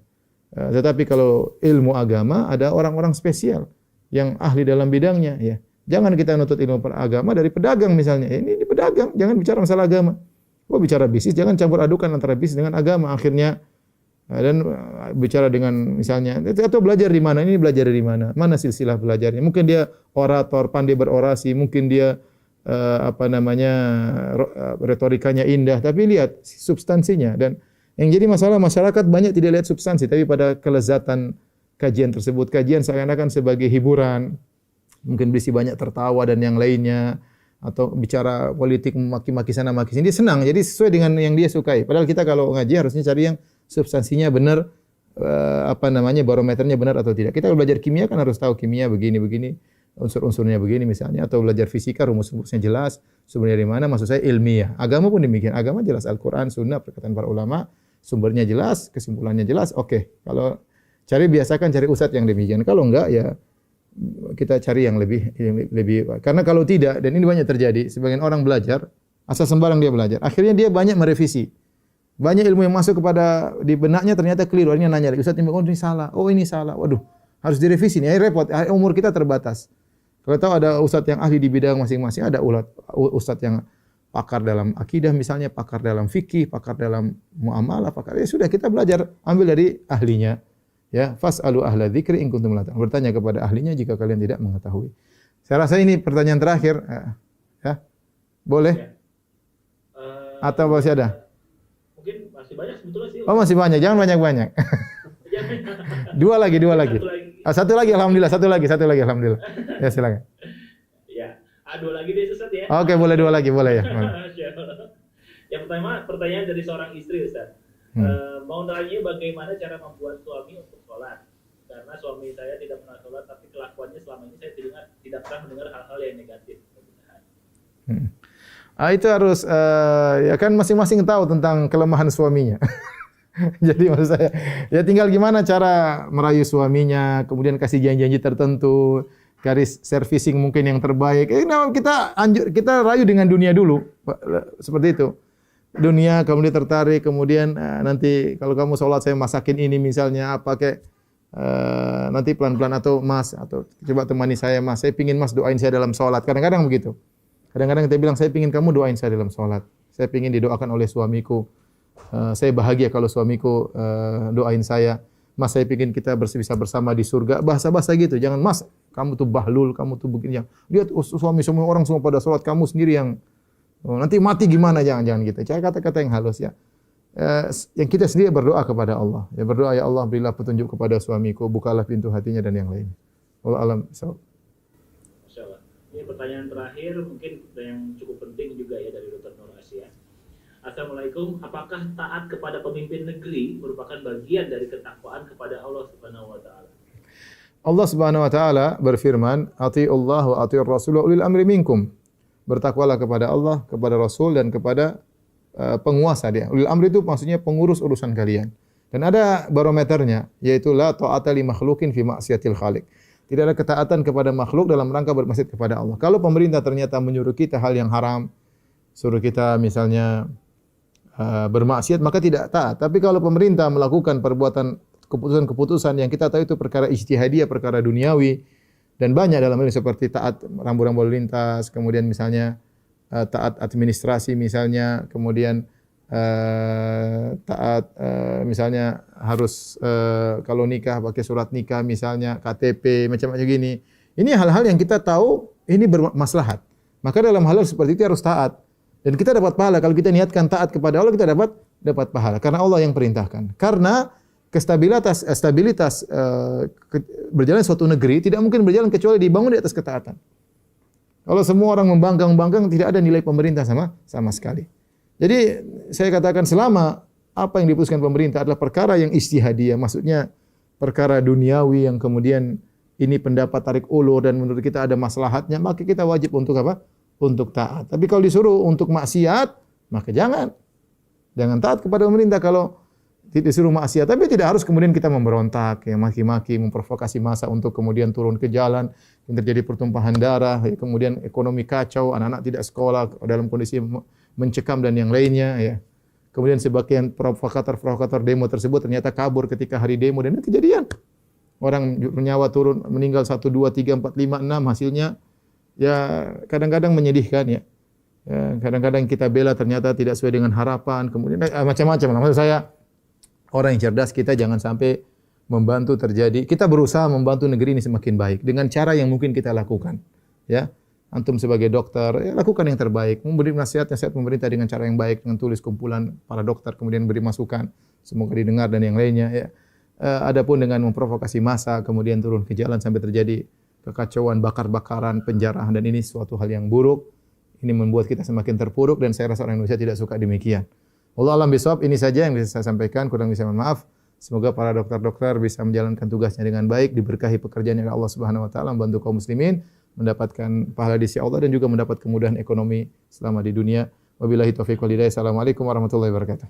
Tetapi kalau ilmu agama ada orang-orang spesial yang ahli dalam bidangnya ya. Jangan kita nuntut ilmu agama dari pedagang misalnya. Ini pedagang, jangan bicara masalah agama. Kalau bicara bisnis jangan campur adukan antara bisnis dengan agama. Akhirnya dan bicara dengan misalnya atau belajar di mana, ini belajar dari mana, mana silsilah belajarnya. Mungkin dia orator, pandai berorasi, mungkin dia retorikanya indah, tapi lihat substansinya. Dan yang jadi masalah masyarakat banyak tidak lihat substansi, tapi pada kelezatan kajian tersebut. Kajian seakan-akan sebagai hiburan, mungkin berisi banyak tertawa dan yang lainnya, atau bicara politik maki-maki sana maki sini, dia senang. Jadi sesuai dengan yang dia sukai. Padahal kita kalau ngaji harusnya cari yang substansinya benar, barometernya benar atau tidak. Kita kalau belajar kimia kan harus tahu kimia begini, unsur-unsurnya begini misalnya, atau belajar fisika rumus-rumusnya jelas, sumbernya dari mana, maksud saya ilmiah. Agama pun demikian. Agama jelas Al-Qur'an, Sunnah, perkataan para ulama, sumbernya jelas, kesimpulannya jelas. Oke. Kalau biasakan cari ustadz yang demikian. Kalau enggak ya kita cari yang lebih karena kalau tidak, dan ini banyak terjadi, sebagian orang belajar asal sembarang dia belajar. Akhirnya dia banyak merevisi. Banyak ilmu yang masuk kepada di benaknya ternyata keliru. Akhirnya nanya lagi, Ustaz ini salah. Oh ini salah. Waduh, harus direvisi nih. Repot. Umur kita terbatas. Kalau tahu ada ustaz yang ahli di bidang masing-masing, ada ustaz yang pakar dalam akidah misalnya, pakar dalam fikih, pakar dalam muamalah, pakar. Ya sudah kita belajar, ambil dari ahlinya. Ya, fas'alu ahla dzikri in kuntum la ta'lamun. Bertanya kepada ahlinya jika kalian tidak mengetahui. Saya rasa ini pertanyaan terakhir. Ya. Boleh? Atau masih ada? Mungkin masih banyak sebetulnya sih. Oh, masih banyak. Jangan banyak-banyak. Dua lagi. Satu lagi alhamdulillah, satu lagi alhamdulillah. Ya, silakan. Ya. Dua lagi deh Ustaz ya. Oke, boleh dua lagi, boleh ya. Yang pertama, pertanyaan dari seorang istri Ustaz. Mau nanya bagaimana cara membuat suami untuk sholat, karena karena suami saya tidak pernah sholat, tapi kelakuannya selama ini saya tidak pernah mendengar hal-hal yang negatif. Itu harus ya kan masing-masing tahu tentang kelemahan suaminya. Jadi maksud saya, ya tinggal gimana cara merayu suaminya, kemudian kasih janji-janji tertentu, garis servicing mungkin yang terbaik. Kita rayu dengan dunia dulu, seperti itu. Dunia kemudian tertarik, kemudian nanti kalau kamu sholat saya masakin ini misalnya apa kayak nanti pelan-pelan atau Mas atau coba temani saya Mas, saya pingin Mas doain saya dalam sholat. Kadang-kadang begitu. Kadang-kadang kita bilang saya pingin kamu doain saya dalam sholat. Saya pingin didoakan oleh suamiku. Saya bahagia kalau suamiku doain saya. Mas, saya pingin kita bisa bersama di surga. Bahasa-bahasa gitu. Jangan Mas, kamu tuh bahlul, kamu tuh begini. Lihat suami semua orang semua pada sholat, kamu sendiri yang nanti mati gimana, jangan gitu. Cari kata-kata yang halus ya. Yang kita sendiri berdoa kepada Allah. Ya berdoa, ya Allah berilah petunjuk kepada suamiku, bukalah pintu hatinya dan yang lain. Wallahu a'lam bishawab. Masyaallah. Ini pertanyaan terakhir mungkin yang cukup penting juga ya dari Dr. Nur Asia. Assalamualaikum, apakah taat kepada pemimpin negeri merupakan bagian dari ketakwaan kepada Allah Subhanahu wa taala? Allah Subhanahu wa taala berfirman, "Atiiullah wa atiir Rasul wa ulil amri minkum." Bertakwalah kepada Allah, kepada Rasul dan kepada penguasa dia. Ulil amri itu maksudnya pengurus urusan kalian. Dan ada barometernya, yaitu la ta'ata li makhluqin fi ma'siyatil khaliq. Tidak ada ketaatan kepada makhluk dalam rangka bermaksiat kepada Allah. Kalau pemerintah ternyata menyuruh kita hal yang haram, suruh kita misalnya bermaksiat, maka tidak taat. Tapi kalau pemerintah melakukan perbuatan keputusan-keputusan yang kita tahu itu perkara ijtihadiyah, perkara duniawi, dan banyak dalam hal ini seperti taat rambu-rambu lalu lintas, kemudian misalnya taat administrasi misalnya, kemudian taat misalnya harus kalau nikah pakai surat nikah misalnya, KTP, macam-macam gini. Ini hal-hal yang kita tahu ini bermaslahat. Maka dalam hal seperti itu harus taat. Dan kita dapat pahala kalau kita niatkan taat kepada Allah, kita dapat pahala karena Allah yang perintahkan. Karena stabilitas berjalan suatu negeri tidak mungkin berjalan kecuali dibangun di atas ketaatan. Kalau semua orang membangkang-bangkang, tidak ada nilai pemerintah sama sekali. Jadi saya katakan selama apa yang diputuskan pemerintah adalah perkara yang ijtihadiyah, maksudnya perkara duniawi yang kemudian ini pendapat tarik ulur dan menurut kita ada maslahatnya, maka kita wajib untuk apa? Untuk taat. Tapi kalau disuruh untuk maksiat, maka jangan taat kepada pemerintah kalau disuruh maksiat. Tapi tidak harus kemudian kita memberontak, ya, maki-maki, memprovokasi massa untuk kemudian turun ke jalan, yang terjadi pertumpahan darah, ya, kemudian ekonomi kacau, anak-anak tidak sekolah dalam kondisi mencekam dan yang lainnya. Ya. Kemudian sebagian provokator demo tersebut ternyata kabur ketika hari demo dan itu kejadian. Orang nyawa turun, meninggal 1, 2, 3, 4, 5, 6 hasilnya. Ya kadang-kadang menyedihkan ya. Kadang-kadang kita bela ternyata tidak sesuai dengan harapan, kemudian macam-macam. Maksud saya orang yang cerdas kita jangan sampai membantu terjadi. Kita berusaha membantu negeri ini semakin baik dengan cara yang mungkin kita lakukan. Ya, antum sebagai dokter ya, lakukan yang terbaik. Memberi nasihat pemerintah dengan cara yang baik, dengan tulis kumpulan para dokter kemudian beri masukan, semoga didengar dan yang lainnya. Ya. Adapun dengan memprovokasi massa kemudian turun ke jalan sampai terjadi kekacauan, bakar-bakaran, penjarahan dan ini suatu hal yang buruk. Ini membuat kita semakin terpuruk dan saya rasa orang Indonesia tidak suka demikian. Wallahu a'lam bishawab. Ini saja yang bisa saya sampaikan, kurang bisa mohon maaf. Semoga para dokter-dokter bisa menjalankan tugasnya dengan baik, diberkahi pekerjaannya oleh Allah Subhanahu wa taala, membantu kaum muslimin mendapatkan pahala di sisi Allah dan juga mendapat kemudahan ekonomi selama di dunia. Wabillahi taufiq wal hidayah. Assalamualaikum warahmatullahi wabarakatuh.